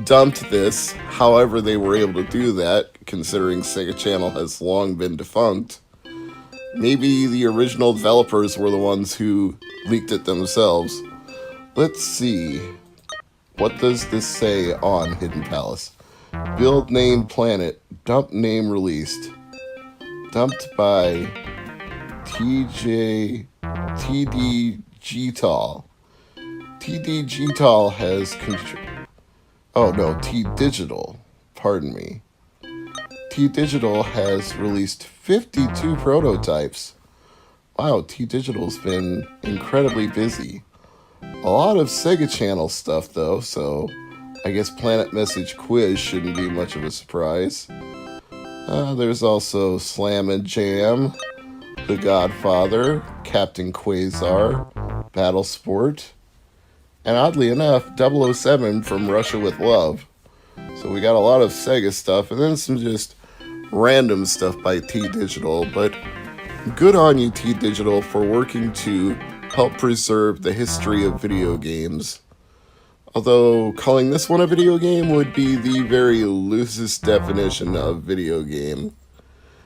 dumped this, however they were able to do that, considering Sega Channel has long been defunct. Maybe the original developers were the ones who leaked it themselves. Let's see. What does this say on Hidden Palace? Build name planet. Dump name released. Dumped by TD Gital. TD Gital has T-Digital. Pardon me. T-Digital has released 52 prototypes. Wow, T-Digital's been incredibly busy. A lot of Sega Channel stuff, though, so I guess Planet Message Quiz shouldn't be much of a surprise. There's also Slam and Jam, The Godfather, Captain Quasar, Battle Sport, and oddly enough, 007 from Russia with Love. So we got a lot of Sega stuff, and then some just random stuff by T-Digital, but good on you, T-Digital, for working to help preserve the history of video games. Although calling this one a video game would be the very loosest definition of video game.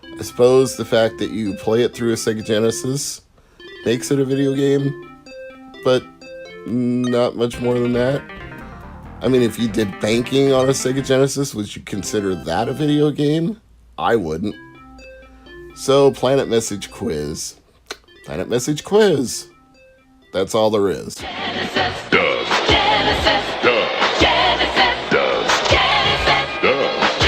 I suppose the fact that you play it through a Sega Genesis makes it a video game, but not much more than that. I mean, if you did banking on a Sega Genesis, would you consider that a video game? I wouldn't. So, Planet Message Quiz. Planet Message Quiz. That's all there is. Genesis.